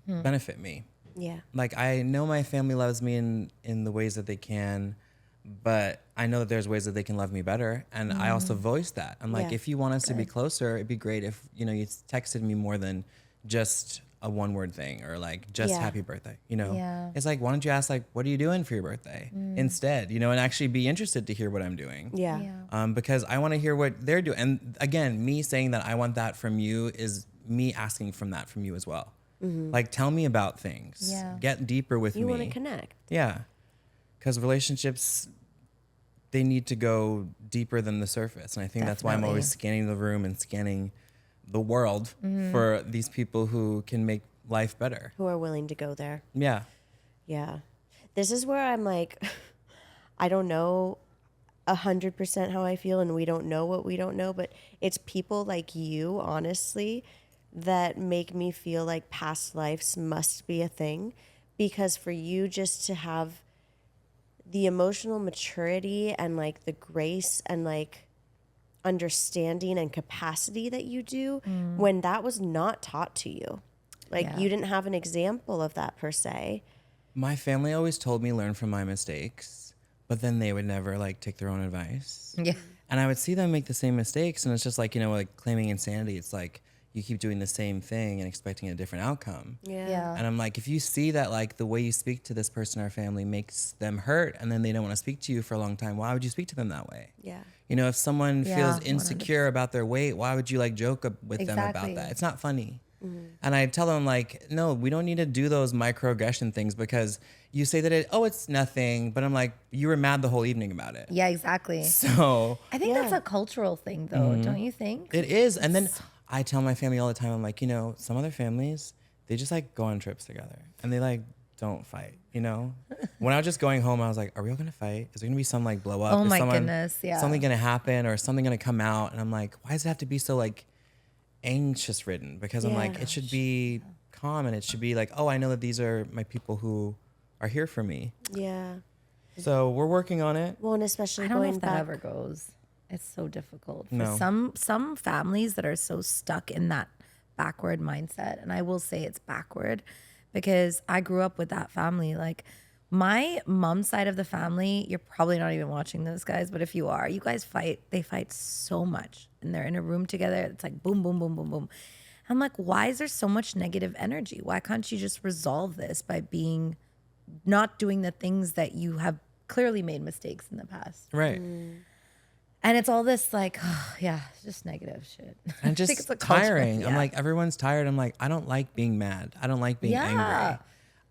benefit me. Yeah. Like I know my family loves me in the ways that they can, but I know that there's ways that they can love me better. And I also voice that. I'm like, if you want us to be closer, it'd be great if, you know, you texted me more than just a one-word thing or like just happy birthday, you know? Yeah. It's like, why don't you ask like, what are you doing for your birthday instead, you know, and actually be interested to hear what I'm doing. Yeah. Because I want to hear what they're doing. And again, me saying that I want that from you is me asking from you as well. Like, tell me about things. Yeah. Get deeper with me. You want to connect. Yeah. Because relationships, they need to go deeper than the surface. And I think that's why I'm always scanning the room and scanning the world for these people who can make life better. Who are willing to go there. Yeah. Yeah. This is where I'm like, I don't know 100% how I feel, and we don't know what we don't know, but it's people like you, honestly, that make me feel like past lives must be a thing. Because for you just to have the emotional maturity and like the grace and like understanding and capacity that you do when that was not taught to you. Like you didn't have an example of that per se. My family always told me learn from my mistakes, but then they would never like take their own advice. Yeah. And I would see them make the same mistakes, and it's just like, like claiming insanity. It's like you keep doing the same thing and expecting a different outcome. Yeah. And I'm like, if you see that like the way you speak to this person or family makes them hurt and then they don't want to speak to you for a long time, why would you speak to them that way? Yeah. If someone feels insecure 100%. About their weight, why would you like joke with them about that? It's not funny. And I tell them like, no, we don't need to do those microaggression things because you say that it's nothing, but I'm like, you were mad the whole evening about it. Yeah, exactly. So I think that's a cultural thing though, don't you think? It is. And then I tell my family all the time, I'm like, some other families, they just like go on trips together and they like don't fight, When I was just going home, I was like, are we all gonna fight? Is there gonna be some like blow up? Oh my goodness, yeah. Something gonna happen or something gonna come out? And I'm like, why does it have to be so like anxious ridden? Because I'm like, it should be calm and it should be like, oh, I know that these are my people who are here for me. Yeah. So we're working on it. Well, and especially I don't know going if back. that ever goes. It's so difficult for No. some families that are so stuck in that backward mindset. And I will say it's backward because I grew up with that family. Like my mom's side of the family, you're probably not even watching those guys, but if you are, you guys fight. They fight so much and they're in a room together. It's like boom, boom, boom, boom, boom. I'm like, why is there so much negative energy? Why can't you just resolve this by not doing the things that you have clearly made mistakes in the past? Right. And it's all this like, it's just negative shit. And just it's tiring. I'm like, everyone's tired. I'm like, I don't like being mad. I don't like being angry.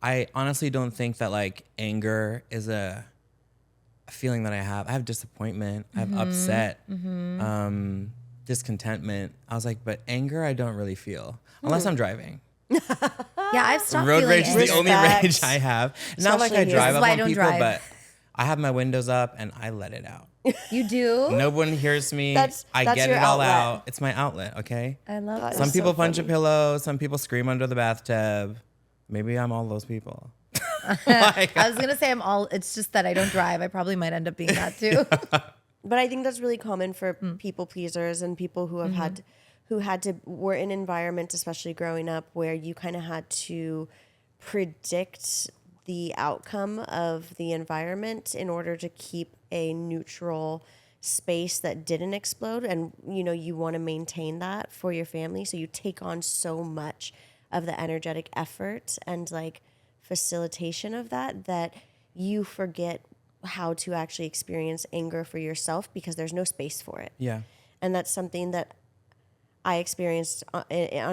I honestly don't think that like anger is a feeling that I have. I have disappointment. I have upset, discontentment. I was like, but anger I don't really feel unless I'm driving. I've stopped Road feeling rage is the angry. only rage I have. Not like I Especially drive here. up This is why I on don't people, drive. but I have my windows up and I let it out. You do? No one hears me. That's I get your it all outlet. out. It's my outlet, okay? I love that. Some so people punch a funny. pillow. Some people scream under the bathtub. Maybe I'm all those people. I was going to say it's just that I don't drive. I probably might end up being that too. But I think that's really common for people pleasers and people who have were in an environment, especially growing up, where you kind of had to predict the outcome of the environment in order to keep a neutral space that didn't explode. And, you want to maintain that for your family. So you take on so much of the energetic effort and like facilitation of that you forget how to actually experience anger for yourself because there's no space for it. Yeah. And that's something that I experienced on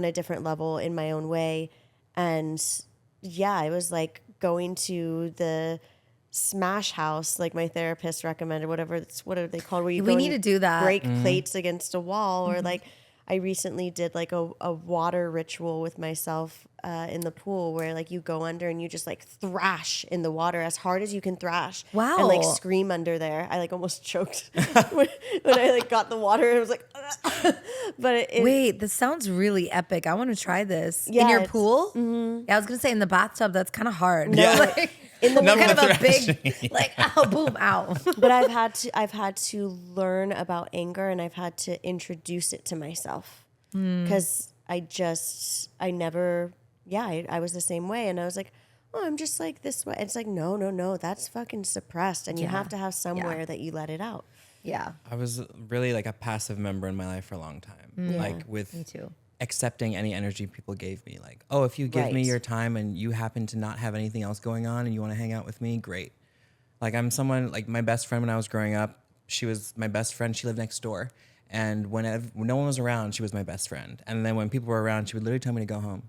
a different level in my own way. And it was like going to the smash house, like my therapist recommended, what are they called? Where you We go need and to do that. break plates against a wall, or like I recently did like a water ritual with myself in the pool where like you go under and you just like thrash in the water as hard as you can thrash. Wow. And like scream under there. I like almost choked when I like got the water and it was like, but Wait, this sounds really epic. I want to try this. Yeah, in your it's- pool? Yeah, I was going to say in the bathtub. That's kind of hard. No, Like, in the kind of a thrashing. big, like, ow, boom, ow. but I've had to learn about anger and I've had to introduce it to myself because I was the same way. And I was like, oh, I'm just like this way. It's like, no, that's fucking suppressed. And you have to have somewhere that you let it out. Yeah. I was really like a passive member in my life for a long time. Like with Me too. accepting any energy people gave me. Like, oh, if you give me Right. your time and you happen to not have anything else going on and you want to hang out with me, great. Like I'm someone, like my best friend when I was growing up, she was my best friend. She lived next door. And when no one was around, she was my best friend. And then when people were around, she would literally tell me to go home.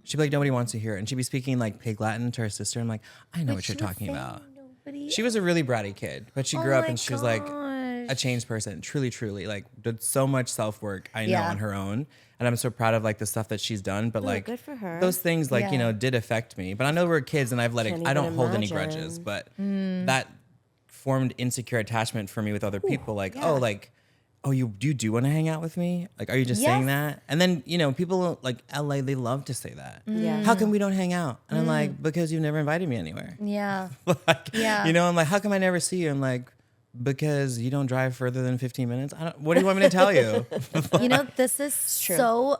She'd be like, nobody wants to hear it. And she'd be speaking like pig Latin to her sister. I'm like, I know what you're talking about. She was a really bratty kid, but she grew up and she was like a changed person. Truly, truly. Like did so much self-work, I know, Yeah. on her own. And I'm so proud of like the stuff that she's done. But like good for her. those things like, Yeah. did affect me. But I know we're kids and I've let it, Can't I don't even hold any imagine. grudges. But that formed insecure attachment for me with other people. Like, oh, you do want to hang out with me? Like, are you just saying that? And then, people like LA, they love to say that. Yeah. How come we don't hang out? And I'm like, because you've never invited me anywhere. Yeah. Like, Yeah. I'm like, how come I never see you? I'm like, Because you don't drive further than 15 minutes? What do you want me to tell you? You know, this is so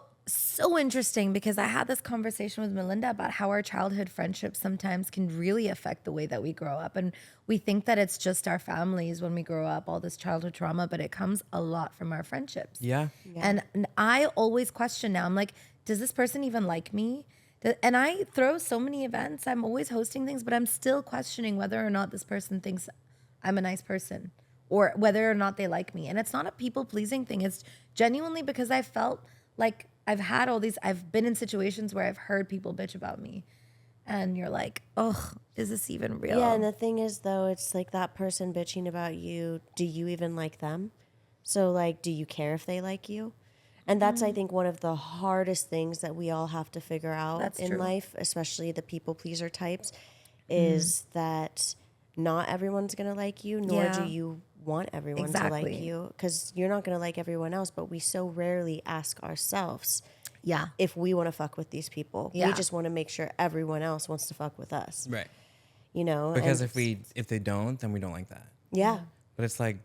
interesting because I had this conversation with Melinda about how our childhood friendships sometimes can really affect the way that we grow up. And we think that it's just our families when we grow up, all this childhood trauma, but it comes a lot from our friendships. Yeah. And I always question now, I'm like, does this person even like me? And I throw so many events. I'm always hosting things, but I'm still questioning whether or not this person thinks I'm a nice person or whether or not they like me. And it's not a people pleasing thing. It's genuinely because I felt like I've been in situations where I've heard people bitch about me. And you're like, oh, is this even real? Yeah, and the thing is, though, it's like that person bitching about you, do you even like them? So, like, do you care if they like you? And that's, I think, one of the hardest things that we all have to figure out in life, especially the people pleaser types, is that not everyone's going to like you, nor do you want everyone to like you, because you're not going to like everyone else, but we so rarely ask ourselves if we want to fuck with these people. We just want to make sure everyone else wants to fuck with us. Right. You know? Because if they don't, then we don't like that. Yeah. But it's like,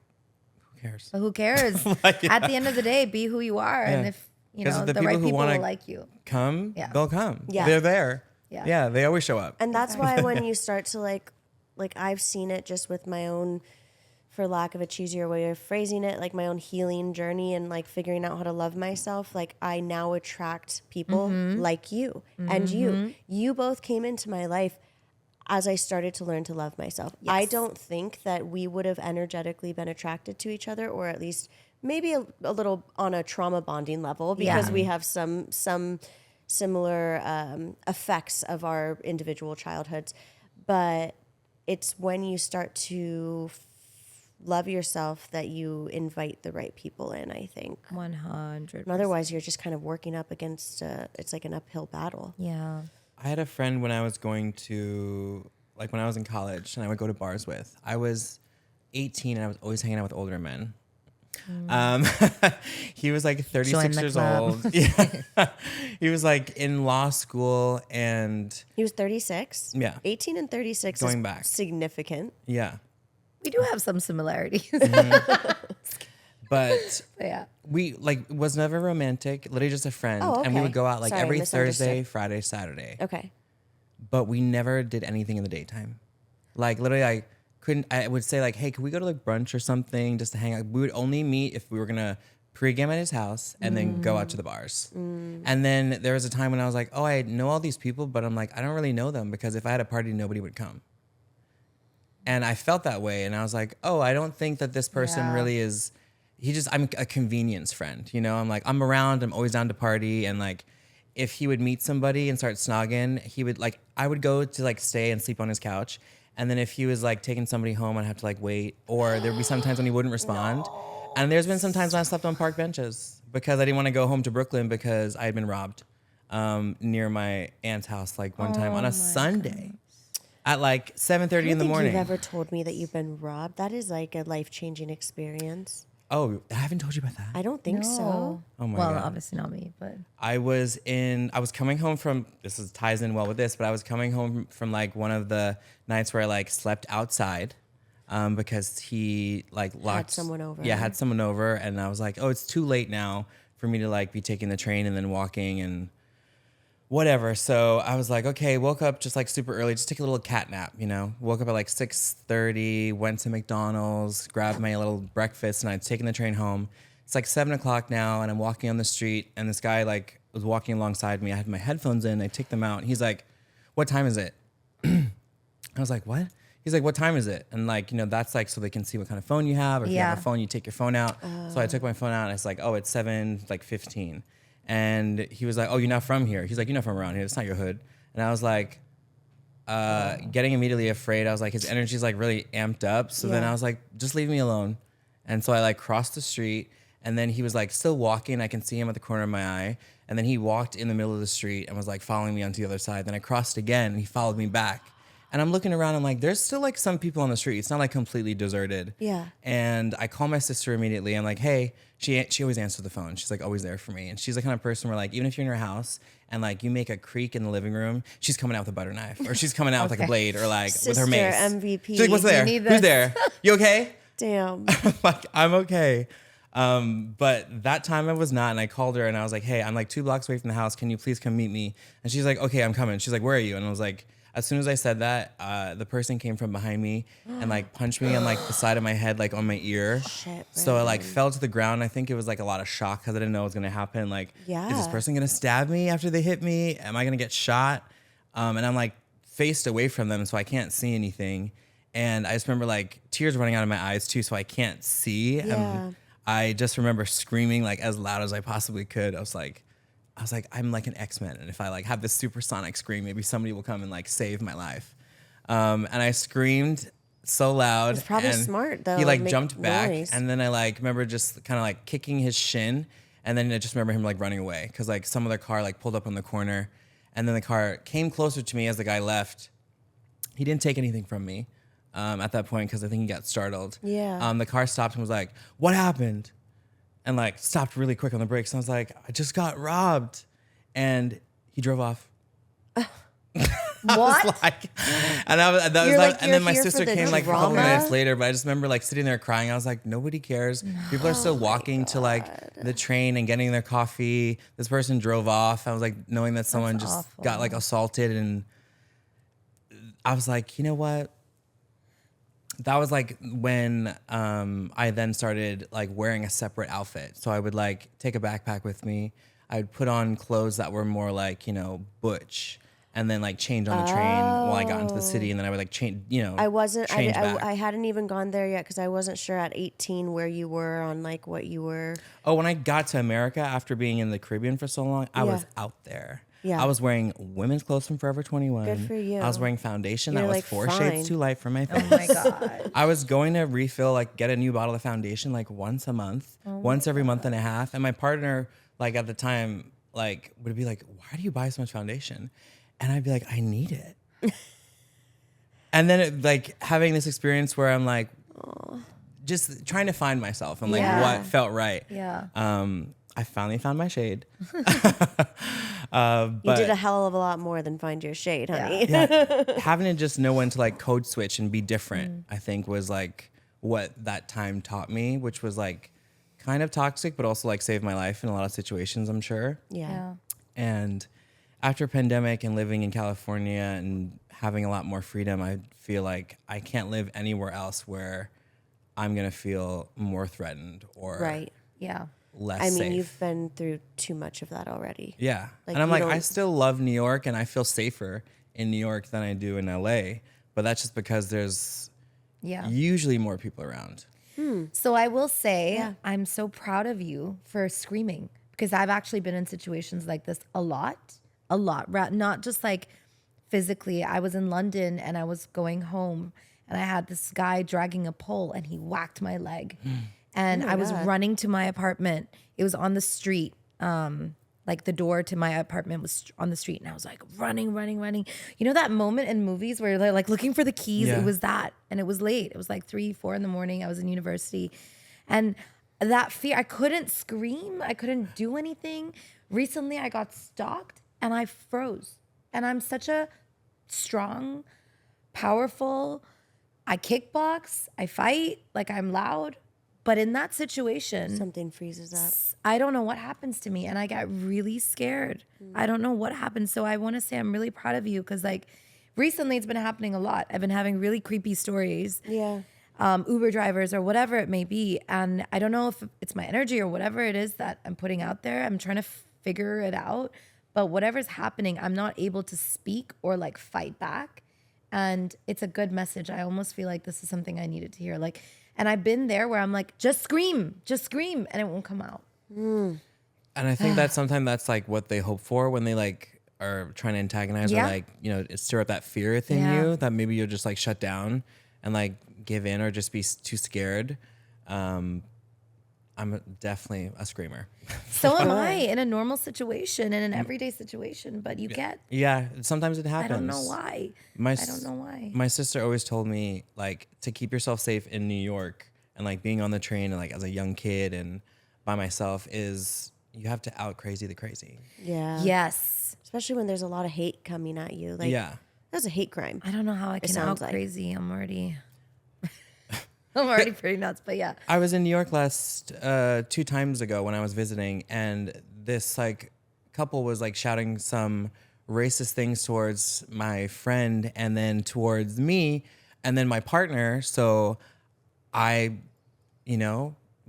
who cares? But who cares? At the end of the day, be who you are. And if, you know, the right people will like you. Come, they'll come. Yeah. They're there. Yeah. They always show up. And that's why when you start to like I've seen it just with my own, for lack of a cheesier way of phrasing it, like my own healing journey and like figuring out how to love myself. Like I now attract people like you and you. You both came into my life as I started to learn to love myself. Yes. I don't think that we would have energetically been attracted to each other, or at least maybe a little on a trauma bonding level, because we have some similar effects of our individual childhoods. But it's when you start to love yourself that you invite the right people in, I think. 100%. And otherwise, you're just kind of working up against, it's like an uphill battle. Yeah. I had a friend when I was when I was in college and I would go to bars with. I was 18 and I was always hanging out with older men. He was like 36 years old. Yeah. He was like in law school and he was 36. Yeah. 18 and 36 going is back. Significant. Yeah. We do have some similarities. But yeah. We was never romantic, literally just a friend. Oh, okay. And we would go out like every misunderstood. Thursday, Friday, Saturday. Okay. But we never did anything in the daytime. Like literally I would say like, hey, could we go to like brunch or something just to hang out? We would only meet if we were gonna pregame at his house and then go out to the bars. And then there was a time when I was like, oh, I know all these people, but I'm like, I don't really know them because if I had a party, nobody would come. And I felt that way. And I was like, oh, I don't think that this person really is, I'm a convenience friend. You know, I'm like, I'm around, I'm always down to party. And like, if he would meet somebody and start snogging, he would like, I would go to like stay and sleep on his couch. And then if he was like taking somebody home, I'd have to like wait. Or there'd be sometimes when he wouldn't respond. No. And there's been some times when I slept on park benches because I didn't want to go home to Brooklyn because I had been robbed near my aunt's house like one time on a Sunday at like 7:30 in the morning. You've ever told me that you've been robbed? That is like a life-changing experience. Oh, I haven't told you about that. I don't think so. Oh my God. Well, obviously not me, but I was coming home from, ties in well with this, but I was coming home from like one of the nights where I like slept outside because he like had someone over. Yeah, had someone over. And I was like, oh, it's too late now for me to like be taking the train and then walking and whatever. So I was like, okay, woke up just like super early, just take a little cat nap, you know? Woke up at like 6:30, went to McDonald's, grabbed my little breakfast, and I'd taken the train home. It's like 7 o'clock now, and I'm walking on the street, and this guy like was walking alongside me. I had my headphones in, I take them out, and he's like, what time is it? I was like, what? He's like, what time is it? And like, you know, that's like so they can see what kind of phone you have, or if you have a phone, you take your phone out. So I took my phone out, and it's like, oh, it's 7:15. And he was like, oh, you're not from here. He's like, you're not from around here. It's not your hood. And I was like, getting immediately afraid. I was like, his energy's like really amped up. So then I was like, just leave me alone. And so I like crossed the street. And then he was like still walking. I can see him at the corner of my eye. And then he walked in the middle of the street and was like following me onto the other side. Then I crossed again and he followed me back. And I'm looking around, I'm like, there's still like some people on the street. It's not like completely deserted. Yeah. And I call my sister immediately. I'm like, hey, she always answers the phone. She's like always there for me. And she's the kind of person where like, even if you're in her house and like you make a creak in the living room, she's coming out with a butter knife or she's coming out with like a blade or like Sister with her mace. MVP. She's like, what's there? Who's there? You okay? Damn. Like, I'm okay. But that time I was not, and I called her and I was like, hey, I'm like 2 blocks away from the house. Can you please come meet me? And she's like, okay, I'm coming. She's like, where are you? And I was like, as soon as I said that, the person came from behind me and like punched me on like the side of my head, like on my ear. Shit, so I like fell to the ground. I think it was like a lot of shock because I didn't know what was going to happen. Like, is this person going to stab me after they hit me? Am I going to get shot? And I'm like faced away from them, so I can't see anything. And I just remember like tears running out of my eyes too, so I can't see. Yeah. And I just remember screaming like as loud as I possibly could. I was like, I'm like an X-Men, and if I like have this supersonic scream, maybe somebody will come and like save my life. And I screamed so loud. It's probably and smart though. He like make jumped back, noise. and then I like remember just kind of like kicking his shin, and then I just remember him like running away because like some other car like pulled up on the corner, and then the car came closer to me as the guy left. He didn't take anything from me at that point because I think he got startled. Yeah. The car stopped and was like, "What happened?" And like stopped really quick on the brakes. And I was like, I just got robbed. And he drove off. What? And then my sister came like a couple drama? minutes later, but I just remember like sitting there crying. I was like, nobody cares. People are still walking to like the train and getting their coffee. This person drove off. I was like, knowing that someone just awful. got like assaulted, and I was like, you know what? That was like when I then started like wearing a separate outfit. So I would like take a backpack with me. I would put on clothes that were more like, you know, butch, and then like change on the train while I got into the city. And then I would like change, you know, I hadn't even gone there yet because I wasn't sure at 18 where you were on like what you were. Oh, when I got to America after being in the Caribbean for so long, I was out there. Yeah. I was wearing women's clothes from Forever 21. Good for you. I was wearing foundation You're that was like 4 fine. shades too light for my face. Oh my God. I was going to refill, like get a new bottle of foundation like once a month, once every month and a half. And my partner, like at the time, like would be like, why do you buy so much foundation? And I'd be like, I need it. And then it, like having this experience where I'm like, just trying to find myself and like what felt right. Yeah. I finally found my shade. You did a hell of a lot more than find your shade, honey. Yeah, having to just know when to like code switch and be different, I think was like what that time taught me, which was like kind of toxic, but also like saved my life in a lot of situations, I'm sure. Yeah. And after pandemic and living in California and having a lot more freedom, I feel like I can't live anywhere else where I'm gonna feel more threatened or Right. Yeah. less I mean, safe. you've been through too much of that already. Yeah. Like, and I'm you like, don't- I still love New York and I feel safer in New York than I do in LA. But that's just because there's Yeah. usually more people around. So I will say, I'm so proud of you for screaming, because I've actually been in situations like this a lot, not just like physically. I was in London and I was going home and I had this guy dragging a pole and he whacked my leg. And I was running to my apartment. It was on the street. Like the door to my apartment was on the street, and I was like running. You know that moment in movies where they're like looking for the keys? Yeah. It was that, and it was late. It was like 3-4 in the morning. I was in university, and that fear, I couldn't scream. I couldn't do anything. Recently, I got stalked, and I froze. And I'm such a strong, powerful, I kickbox, I fight, like I'm loud. But in that situation, Something freezes up. I don't know what happens to me, and I get really scared. I don't know what happens. So I want to say I'm really proud of you, because like recently it's been happening a lot. I've been having really creepy stories. Yeah. Uber drivers or whatever it may be. And I don't know if it's my energy or whatever it is that I'm putting out there. I'm trying to figure it out. But whatever's happening, I'm not able to speak or like fight back. And it's a good message. I almost feel like this is something I needed to hear. Like, and I've been there where I'm like, just scream, and it won't come out. And I think that sometimes that's like what they hope for when they like are trying to antagonize or like, you know, stir up that fear within you, that maybe you'll just like shut down and like give in or just be too scared. I'm definitely a screamer. So am I in a normal situation, in an everyday situation, but you get, Yeah, sometimes it I happens. don't know why. I don't know why. My sister always told me like to keep yourself safe in New York and like being on the train and like as a young kid and by myself is you have to out crazy the crazy. Yeah. Yes. Especially when there's a lot of hate coming at you. Like, Yeah. that's a hate crime. I don't know how I can out sounds like. crazy. I'm already. I'm already pretty nuts, but yeah. I was in New York last 2 times ago when I was visiting, and this like couple was like shouting some racist things towards my friend and then towards me and then my partner. So I,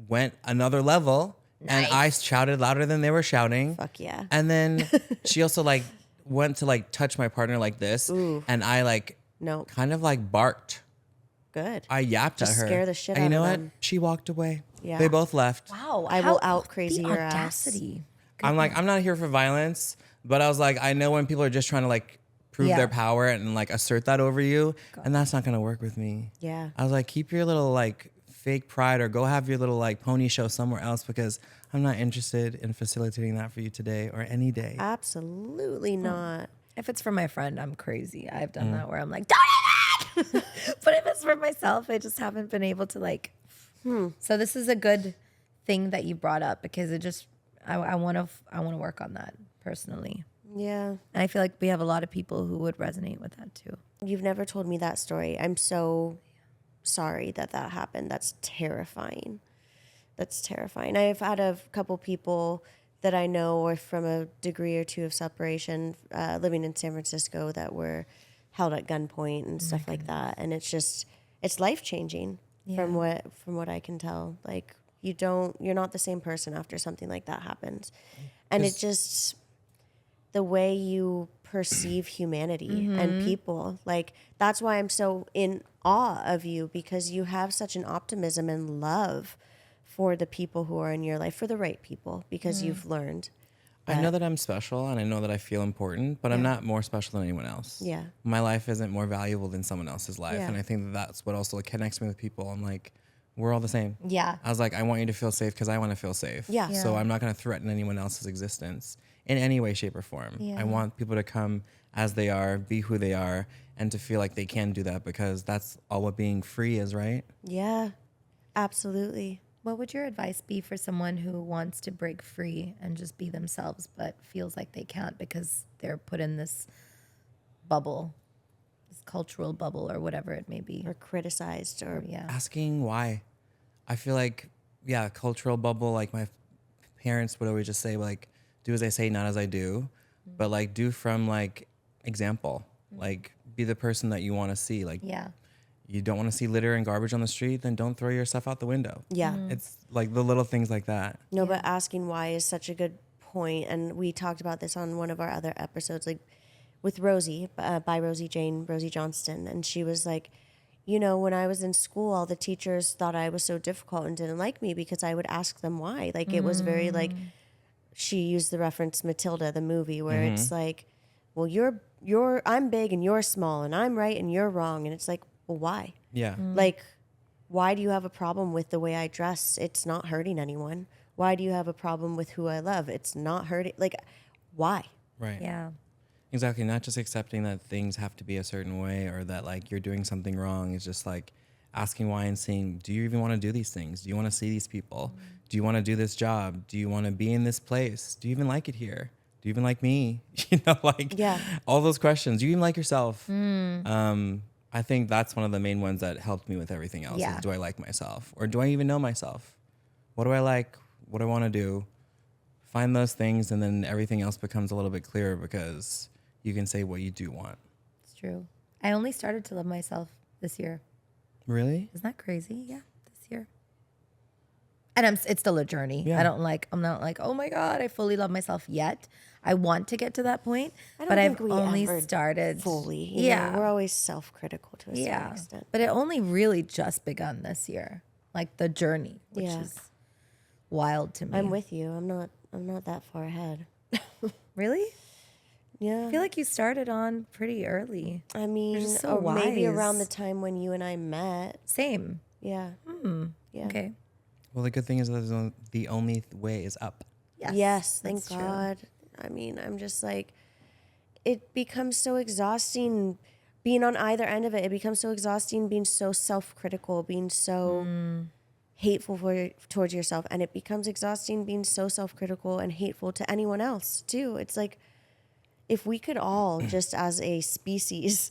went another level and I shouted louder than they were shouting. Fuck yeah. And then she also like went to like touch my partner like this. Ooh. And I like kind of like barked. Good. I yapped Just at her. scare the shit and out you know of what? them. She walked away. Yeah. They both left. Wow. I will out crazy the your ass. audacity. I'm like, I'm not here for violence, but I was like, I know when people are just trying to like prove their power and like assert that over you, and that's not gonna work with me. Yeah. I was like, keep your little like fake pride or go have your little like pony show somewhere else because I'm not interested in facilitating that for you today or any day. Absolutely not. If it's for my friend, I'm crazy. I've done that where I'm like, don't do that. But if it's for myself, I just haven't been able to like. So this is a good thing that you brought up because it just I want to work on that personally. Yeah. And I feel like we have a lot of people who would resonate with that too. You've never told me that story. I'm so sorry that happened. That's terrifying. That's terrifying. I've had a couple people that I know are from a degree or two of separation, living in San Francisco, that were held at gunpoint and stuff like that. And it's life-changing from what I can tell. Like you're not the same person after something like that happens. And it just, the way you perceive humanity and people, like that's why I'm so in awe of you, because you have such an optimism and love for the people who are in your life, for the right people, because you've learned. I know that I'm special and I know that I feel important, but I'm not more special than anyone else. Yeah. My life isn't more valuable than someone else's life. Yeah. And I think that that's what also connects me with people. I'm like, we're all the same. Yeah. I was like, I want you to feel safe because I want to feel safe. Yeah. So I'm not going to threaten anyone else's existence in any way, shape, or form. I want people to come as they are, be who they are, and to feel like they can do that because that's all what being free is, right? Yeah, absolutely. What would your advice be for someone who wants to break free and just be themselves but feels like they can't because they're put in this bubble, this cultural bubble or whatever it may be? Or criticized or Asking why. I feel like, cultural bubble, like my parents would always just say, like, do as I say, not as I do. But, like, do from, like, example. Like, be the person that you want to see. Like, you don't want to see litter and garbage on the street, then don't throw your stuff out the window. Yeah. It's, like, the little things like that. No, but asking why is such a good point. And we talked about this on one of our other episodes, like with Rosie, by Rosie Johnston. And she was like, when I was in school, all the teachers thought I was so difficult and didn't like me because I would ask them why. Like, it was very like, she used the reference Matilda, the movie, where it's like, well, I'm big and you're small and I'm right and you're wrong. And it's like, well, why? Yeah. Like, why do you have a problem with the way I dress? It's not hurting anyone. Why do you have a problem with who I love? It's not hurting. Like, why? Right. Yeah. Exactly. Not just accepting that things have to be a certain way or that like you're doing something wrong. It's just like asking why and saying, do you even want to do these things? Do you want to see these people? Do you want to do this job? Do you want to be in this place? Do you even like it here? Do you even like me? All those questions. Do you even like yourself? I think that's one of the main ones that helped me with everything else. Is, do I like myself? Or do I even know myself? What do I like? What do I want to do? Find those things and then everything else becomes a little bit clearer because you can say what you do want. It's true. I only started to love myself this year. Really? Isn't that crazy? Yeah, this year. And it's still a journey. Yeah. I'm not like, oh my God, I fully love myself yet. I want to get to that point, I don't but think I've we only ever started fully. You know, we're always self-critical to a certain extent. But it only really just begun this year, like the journey, which is wild to me. I'm with you. I'm not that far ahead. Really? Yeah. I feel like you started on pretty early. I mean, just so or maybe wise. around the time when you and I met. Same. Yeah. Yeah. Okay. Well, the good thing is that the only way is up. Yes, thank that's true. God. I mean, I'm just like, it becomes so exhausting being on either end of it. It becomes so exhausting being so self-critical, being so hateful towards yourself. And it becomes exhausting being so self-critical and hateful to anyone else, too. It's like, if we could all, just as a species,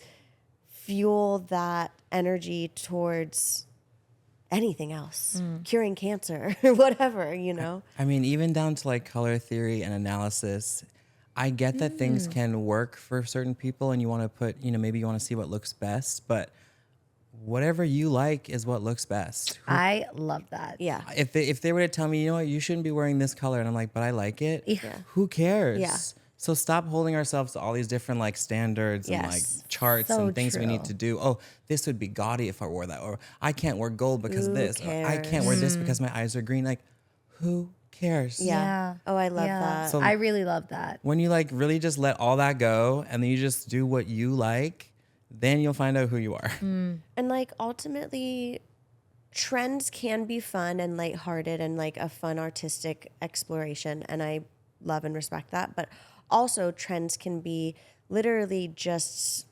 fuel that energy towards anything else, curing cancer, whatever, you know? I mean, even down to like color theory and analysis, I get that things can work for certain people and you want to put, maybe you want to see what looks best, but whatever you like is what looks best. I love that. Yeah. If they were to tell me, you shouldn't be wearing this color, and I'm like, but I like it, who cares? Yeah. So stop holding ourselves to all these different like standards and like charts and things we need to do. Oh, this would be gaudy if I wore that. Or I can't wear gold because of this. Or I can't wear this because my eyes are green. Like, who cares? Yeah. Oh, I love that. So I really love that. When you like really just let all that go and then you just do what you like, then you'll find out who you are. And like ultimately, trends can be fun and lighthearted and like a fun artistic exploration. And I love and respect that. But also, trends can be literally just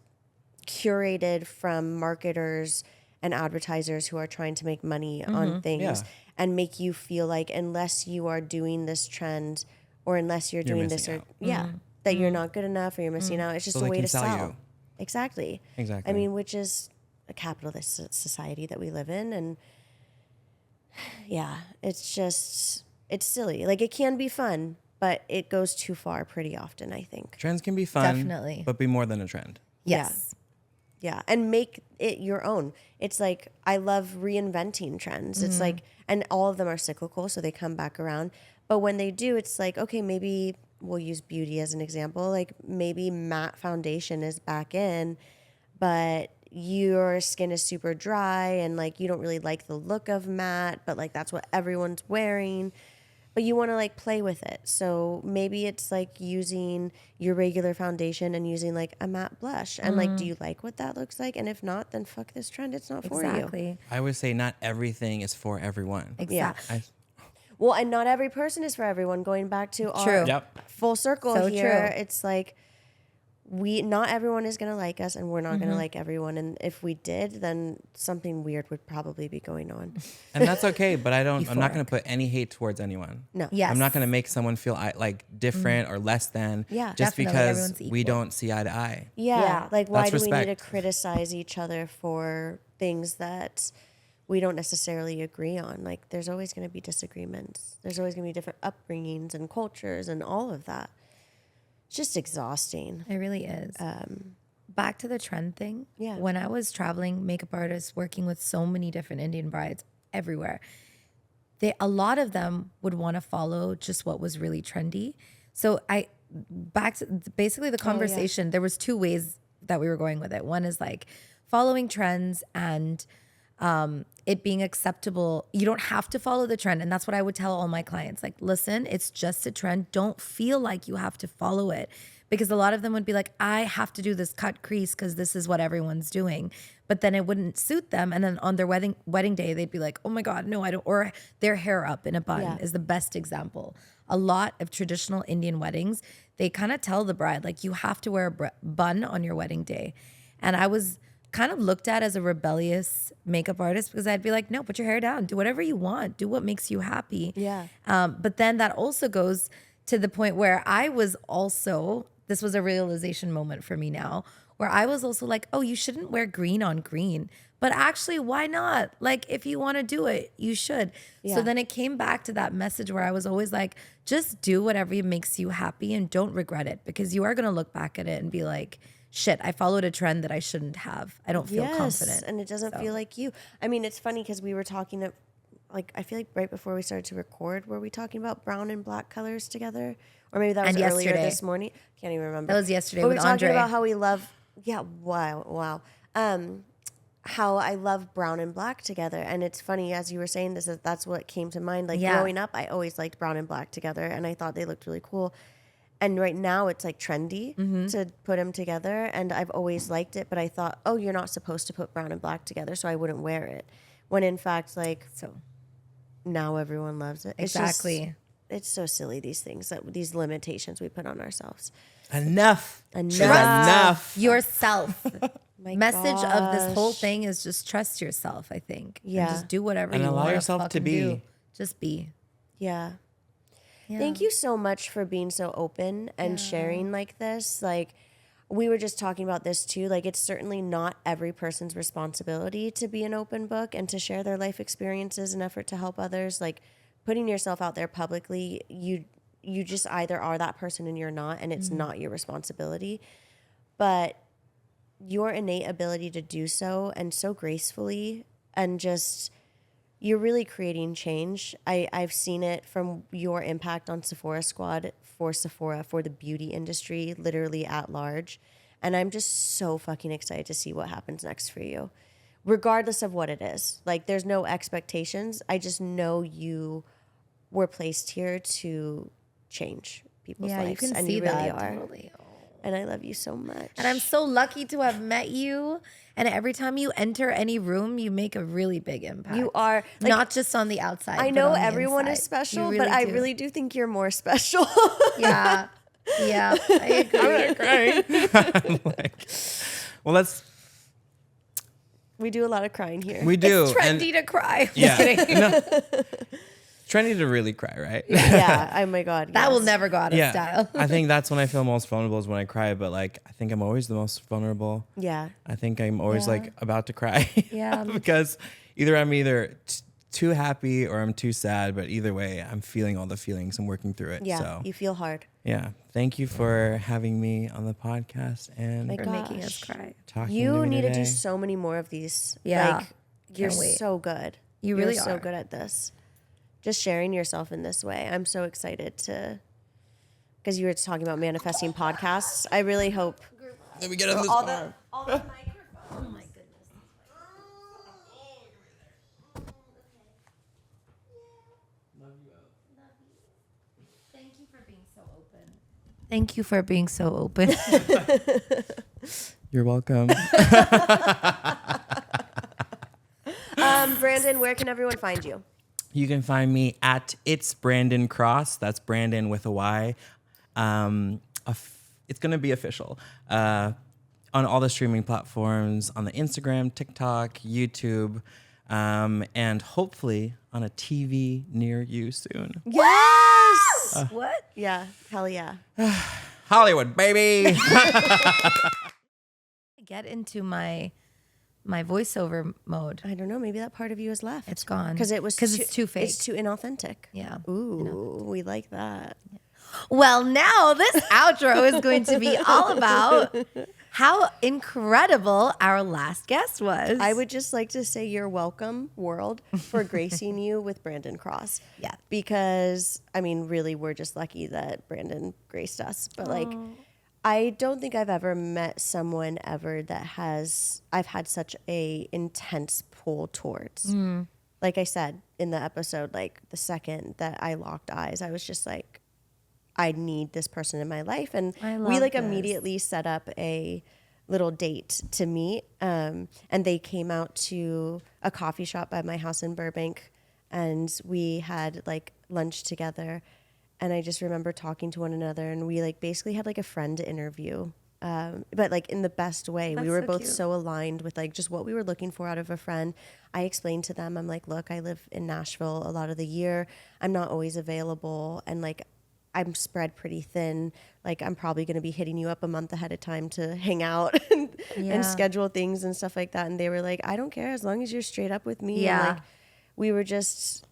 curated from marketers and advertisers who are trying to make money on things and make you feel like unless you are doing this trend or unless you're doing this or that you're not good enough or you're missing out. It's just a way to sell. You. Exactly. I mean, which is a capitalist society that we live in. And it's silly. Like it can be fun, but it goes too far pretty often, I think. Trends can be fun, definitely, but be more than a trend. Yes. Yeah. And make it your own. It's like, I love reinventing trends. It's like, and all of them are cyclical, so they come back around. But when they do, it's like, okay, maybe we'll use beauty as an example. Like maybe matte foundation is back in, but your skin is super dry and like you don't really like the look of matte, but like that's what everyone's wearing. But you want to like play with it. So maybe it's like using your regular foundation and using like a matte blush. And like, do you like what that looks like? And if not, then fuck this trend. It's not for you. I would say not everything is for everyone. Exactly. Yeah. Well, and not every person is for everyone. Going back to our full circle here, it's like not everyone is going to like us and we're not going to like everyone. And if we did, then something weird would probably be going on. And that's okay, but I'm not going to put any hate towards anyone. No. Yes. I'm not going to make someone feel like different or less than just because we don't see eye to eye. Yeah. Like why That's do we need to respect. criticize each other for things that we don't necessarily agree on? Like there's always going to be disagreements. There's always going to be different upbringings and cultures and all of that. It's just exhausting. It really is. Back to the trend thing. Yeah. When I was traveling, makeup artists, working with so many different Indian brides everywhere, a lot of them would want to follow just what was really trendy. So back to basically the conversation, there was two ways that we were going with it. One is like following trends and it being acceptable. You don't have to follow the trend. And that's what I would tell all my clients. Like, listen, it's just a trend. Don't feel like you have to follow it. Because a lot of them would be like, I have to do this cut crease because this is what everyone's doing. But then it wouldn't suit them. And then on their wedding day, they'd be like, oh my God, no, I don't. Or their hair up in a bun is the best example. A lot of traditional Indian weddings, they kind of tell the bride, like, you have to wear a bun on your wedding day. And I was kind of looked at as a rebellious makeup artist because I'd be like, no, put your hair down. Do whatever you want. Do what makes you happy. Yeah. But then that also goes to the point where I was also, this was a realization moment for me now, where I was also like, oh, you shouldn't wear green on green. But actually, why not? Like, if you want to do it, you should. Yeah. So then it came back to that message where I was always like, just do whatever makes you happy and don't regret it, because you are going to look back at it and be like, shit, I followed a trend that I shouldn't have. I don't feel confident. And it doesn't feel like you. I mean, it's funny because we were talking like, I feel like right before we started to record, were we talking about brown and black colors together? Or maybe that was earlier this morning. Can't even remember. That was yesterday but with we were Andre. talking about how we love, wow. How I love brown and black together. And it's funny, as you were saying this, that's what came to mind. Like growing up, I always liked brown and black together and I thought they looked really cool. And right now it's like trendy to put them together. And I've always liked it, but I thought, oh, you're not supposed to put brown and black together, so I wouldn't wear it. When in fact, like, so now everyone loves it. Exactly. It's so silly, these things, these limitations we put on ourselves. Enough. Trust yourself. Message gosh. of this whole thing is just trust yourself, I think. Yeah. And just do whatever and you allow want yourself to be. do. Just be. Yeah. Thank you so much for being so open and sharing like this. Like, we were just talking about this too. Like, it's certainly not every person's responsibility to be an open book and to share their life experiences in effort to help others. Like, putting yourself out there publicly, you just either are that person and you're not, and it's not your responsibility. But your innate ability to do so, and so gracefully, and just, you're really creating change. I've seen it from your impact on Sephora Squad, for Sephora, for the beauty industry, literally at large. And I'm just so fucking excited to see what happens next for you, regardless of what it is. Like, there's no expectations. I just know you were placed here to change people's lives. You can and see you really that, are. totally. And I love you so much. And I'm so lucky to have met you. And every time you enter any room, you make a really big impact. You are. Like, not just on the outside. I know but on everyone the is inside. special, You but I do. really do think you're more special. Yeah. Yeah. I agree. I'm like, well, let's. We do a lot of crying here. We do. It's trendy to cry. Yeah. No. Trendy to really cry, right? Yeah. Oh my God. That will yes. never go out of Yeah. style. I think that's when I feel most vulnerable, is when I cry. But like, I think I'm always the most vulnerable. Yeah. I think I'm always Yeah. like about to cry. Yeah. Because either I'm too happy or I'm too sad. But either way, I'm feeling all the feelings and working through it. Yeah. So You feel hard. yeah. Thank you for having me on the podcast and My For gosh. making us cry. talking You to me need to today. do so many more of these. Yeah. Like, you're Can't wait. so good. You You're really so are. good at this. Just sharing yourself in this way. I'm so excited to, because you were talking about manifesting podcasts. I really hope Let me get on this all arm. the microphones. Oh my goodness. Thank you for being so open. Thank you for being so open. You're welcome. Brandyn, where can everyone find you? You can find me at It's Brandyn Cross. That's Brandon with a Y. It's going to be official on all the streaming platforms, on the Instagram, TikTok, YouTube, and hopefully on a TV near you soon. Yes. What? Yeah. Hell yeah. Hollywood, baby. Get into my voiceover mode. I don't know. Maybe that part of you has left. It's gone. Because it's too fake. It's too inauthentic. Yeah. Ooh, we like that. Well, now this outro is going to be all about how incredible our last guest was. I would just like to say you're welcome, world, for gracing you with Brandyn Cross. Yeah. Because, I mean, really, we're just lucky that Brandyn graced us. But, like, I don't think I've ever met someone ever that I've had such a intense pull towards. Like I said in the episode, like, the second that I locked eyes, I was just like, I need this person in my life. And I we love like this. immediately set up a little date to meet. And they came out to a coffee shop by my house in Burbank, and we had like lunch together. And I just remember talking to one another, and we like basically had like a friend interview, but like in the best way. That's we were so both cute. so aligned with like just what we were looking for out of a friend. I explained to them, I'm like, look, I live in Nashville a lot of the year. I'm not always available, and like I'm spread pretty thin. Like I'm probably going to be hitting you up a month ahead of time to hang out and Yeah. schedule things and stuff like that. And they were like, I don't care as long as you're straight up with me. Yeah. And like we were just,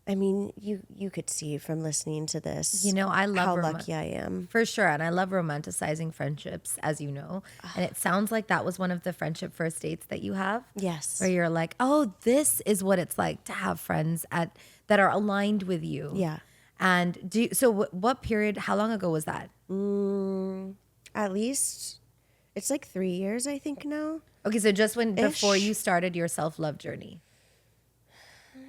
I mean, you could see from listening to this, You know, I love how lucky I am. For sure. And I love romanticizing friendships, as you know. And it sounds like that was one of the friendship first dates that you have. Yes. Where you're like, oh, this is what it's like to have friends that are aligned with you. Yeah. And what period, how long ago was that? At least it's like 3 years, I think now. Okay, so just before Ish. you started your self-love journey.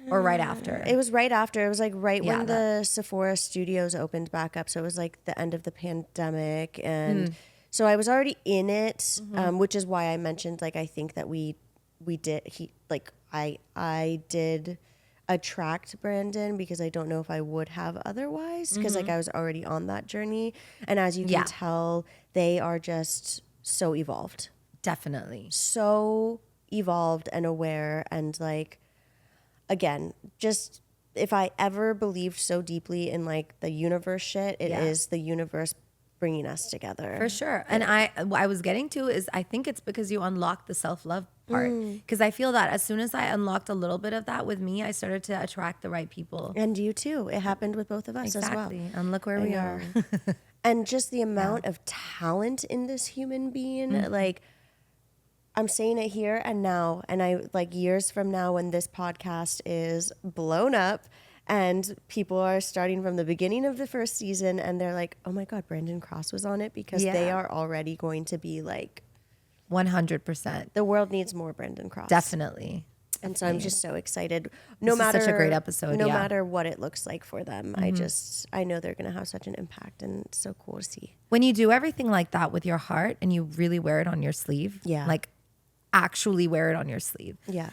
Or right after? It was right after. It was like right Yeah, when the Sephora studios opened back up. So it was like the end of the pandemic. And so I was already in it, which is why I mentioned, like, I think that I did attract Brandyn, because I don't know if I would have otherwise, because like I was already on that journey. And as you can Yeah. tell, they are just so evolved. Definitely. So evolved and aware, and like, again, just if I ever believed so deeply in like the universe shit, it Yeah. is the universe bringing us together. For sure. And what I was getting to is I think it's because you unlocked the self-love part. Because I feel that as soon as I unlocked a little bit of that with me, I started to attract the right people. And you too. It happened with both of us as well. And look where we are. And just the amount of talent in this human being, like, I'm saying it here and now, and I like years from now when this podcast is blown up and people are starting from the beginning of the first season and they're like, oh my God, Brandyn Cross was on it, because they are already going to be like 100%. The world needs more Brandyn Cross. Definitely. And so I'm just so excited. This is such a great episode. No matter what it looks like for them, I know they're going to have such an impact, and it's so cool to see. When you do everything like that with your heart and you really wear it on your sleeve, like actually wear it on your sleeve. Yeah.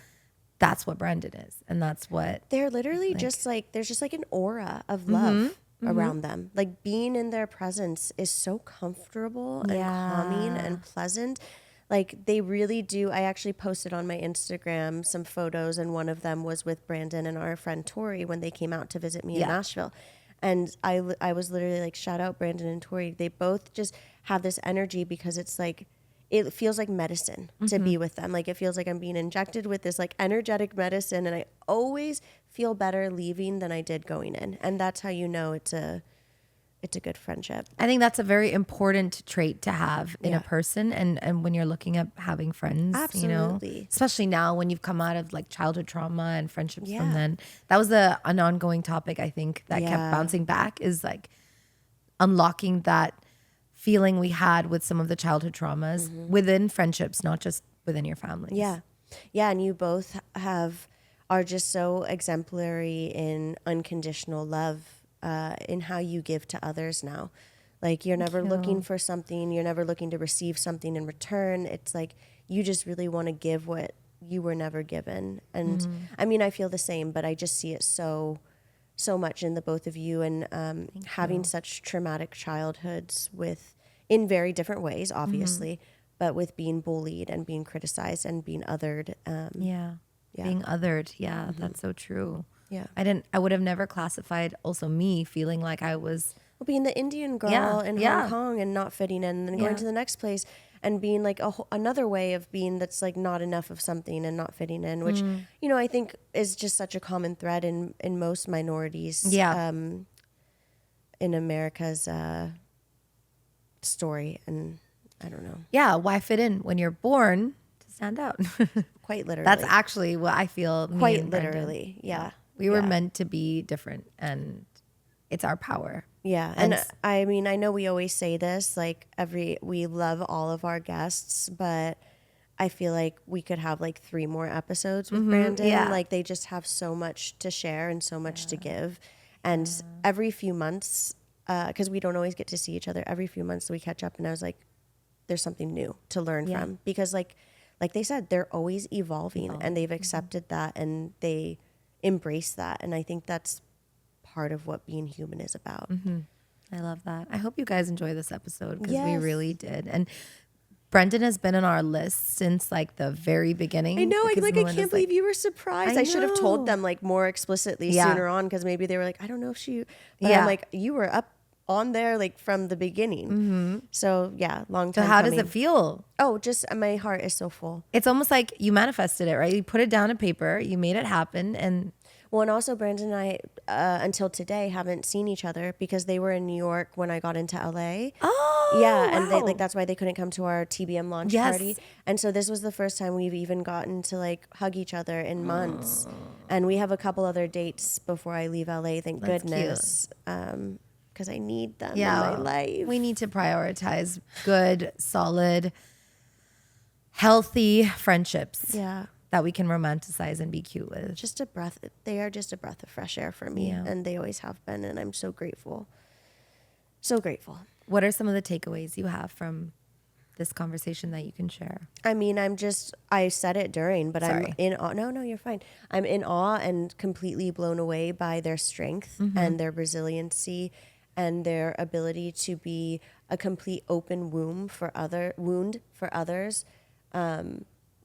That's what Brandyn is. And that's what they're literally just like, there's just like an aura of love around them. Like being in their presence is so comfortable and calming and pleasant. Like they really do. I actually posted on my Instagram some photos, and one of them was with Brandyn and our friend Tori when they came out to visit me in Nashville. And I was literally like, shout out Brandyn and Tori. They both just have this energy because it's like, it feels like medicine to be with them. Like it feels like I'm being injected with this like energetic medicine, and I always feel better leaving than I did going in. And that's how you know it's a good friendship. I think that's a very important trait to have in a person, and when you're looking at having friends, Absolutely. you know, especially now when you've come out of like childhood trauma and friendships from then. That was an ongoing topic, I think, that kept bouncing back, is like unlocking that feeling we had with some of the childhood traumas within friendships, not just within your families. Yeah. Yeah. And you both are just so exemplary in unconditional love, in how you give to others now. Like you're never looking for something. You're never looking to receive something in return. It's like, you just really want to give what you were never given. And I mean, I feel the same, but I just see it so much in the both of you, and having such traumatic childhoods in very different ways, obviously, but with being bullied and being criticized and being othered. Being othered. Yeah, that's so true. Yeah. I would have never classified also me feeling like I was being the Indian girl in Hong Kong and not fitting in, and then going to the next place and being like another way of being that's like not enough of something and not fitting in, which, you know, I think is just such a common thread in most minorities in America's story. And I don't know. Yeah, why fit in when you're born to stand out? Quite literally. That's actually what I feel. Quite literally, yeah. We were meant to be different, and it's our power. Yeah, and I mean, I know we always say this, like we love all of our guests, but I feel like we could have like 3 more episodes with Brandyn. Yeah. Like they just have so much to share and so much to give. And every few months, because we don't always get to see each other, every few months we catch up, and I was like, there's something new to learn from. Because like they said, they're always evolving. And they've accepted that, and they embrace that. And I think that's part of what being human is about. I love that. I hope you guys enjoy this episode, because we really did. And Brandyn has been on our list since like the very beginning. I know. I Melinda's can't believe you were surprised. I should have told them like more explicitly sooner on, because maybe they were like, I don't know if she. But I'm like, you were up on there like from the beginning. So yeah, long time. So how coming. does it feel? Oh, just my heart is so full. It's almost like you manifested it, right? You put it down on paper, you made it happen, and. Well, and also Brandyn and I, until today, haven't seen each other because they were in New York when I got into LA. Oh, yeah, and they, that's why they couldn't come to our TBM launch party. And so this was the first time we've even gotten to like hug each other in months. And we have a couple other dates before I leave LA. Thank goodness, because I need them in my life. We need to prioritize good, solid, healthy friendships. Yeah. That we can romanticize and be cute with. Just a breath. They are just a breath of fresh air for me. And they always have been. And I'm so grateful. So grateful. What are some of the takeaways you have from this conversation that you can share? I mean, I said it during, but Sorry. I'm in awe. No, you're fine. I'm in awe and completely blown away by their strength and their resiliency and their ability to be a complete open wound for others.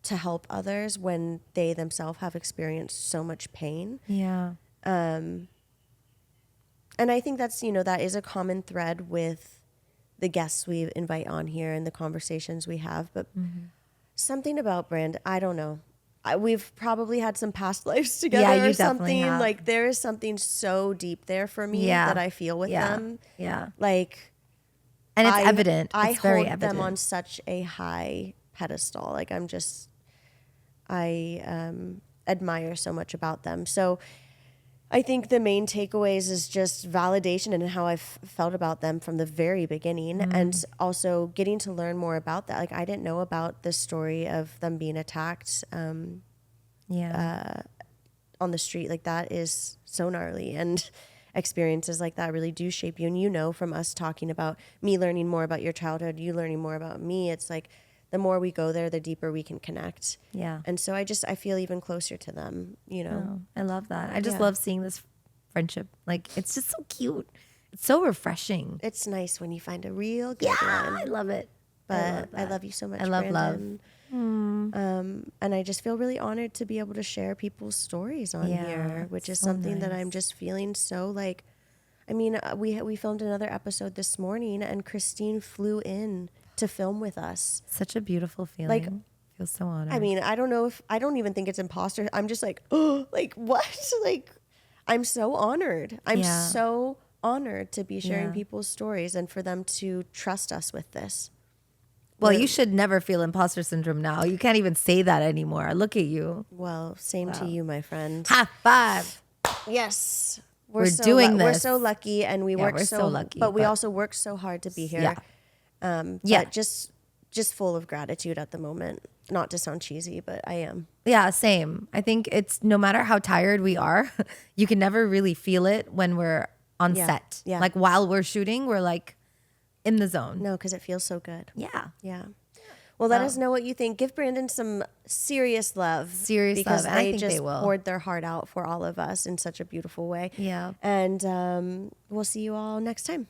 To help others when they themselves have experienced so much pain. Yeah. And I think that's, that is a common thread with the guests we invite on here and the conversations we have. But something about Brand, I don't know. We've probably had some past lives together or something. Have. Like there is something so deep there for me that I feel with them. Yeah. Like, and it's evident. I it's very hold evident. them on such a high pedestal. Like I admire so much about them. So I think the main takeaways is just validation and how I've felt about them from the very beginning, and also getting to learn more about that. Like I didn't know about the story of them being attacked on the street. Like that is so gnarly, and experiences like that really do shape you. And you know, from us talking about me learning more about your childhood, you learning more about me, it's like the more we go there, the deeper we can connect. Yeah. And so I feel even closer to them, you know. Oh, I love that. I just love seeing this friendship. Like it's just so cute. It's so refreshing. It's nice when you find a real good one. I love it. But I love you so much, I love Brandyn. And I just feel really honored to be able to share people's stories on here, which is something that I'm just feeling so like, I mean, we filmed another episode this morning and Christine flew in to film with us. Such a beautiful feeling. Like, I feel so honored. I mean, I don't even think it's imposter. I'm just like, oh, like what? Like, I'm so honored. I'm so honored to be sharing people's stories and for them to trust us with this. Well, you should never feel imposter syndrome now. You can't even say that anymore. Look at you. Well, same to you, my friend. High five. Yes. We're doing this. We're so lucky, and we work so lucky. But we also work so hard to be here. But just full of gratitude at the moment. Not to sound cheesy, but I am. Yeah, same. I think it's no matter how tired we are, you can never really feel it when we're on set. Yeah. Like while we're shooting, we're like in the zone. No, because it feels so good. Yeah. Yeah. Well, let us know what you think. Give Brandyn some serious love. Because they I think just they will. poured their heart out for all of us in such a beautiful way. Yeah. And we'll see you all next time.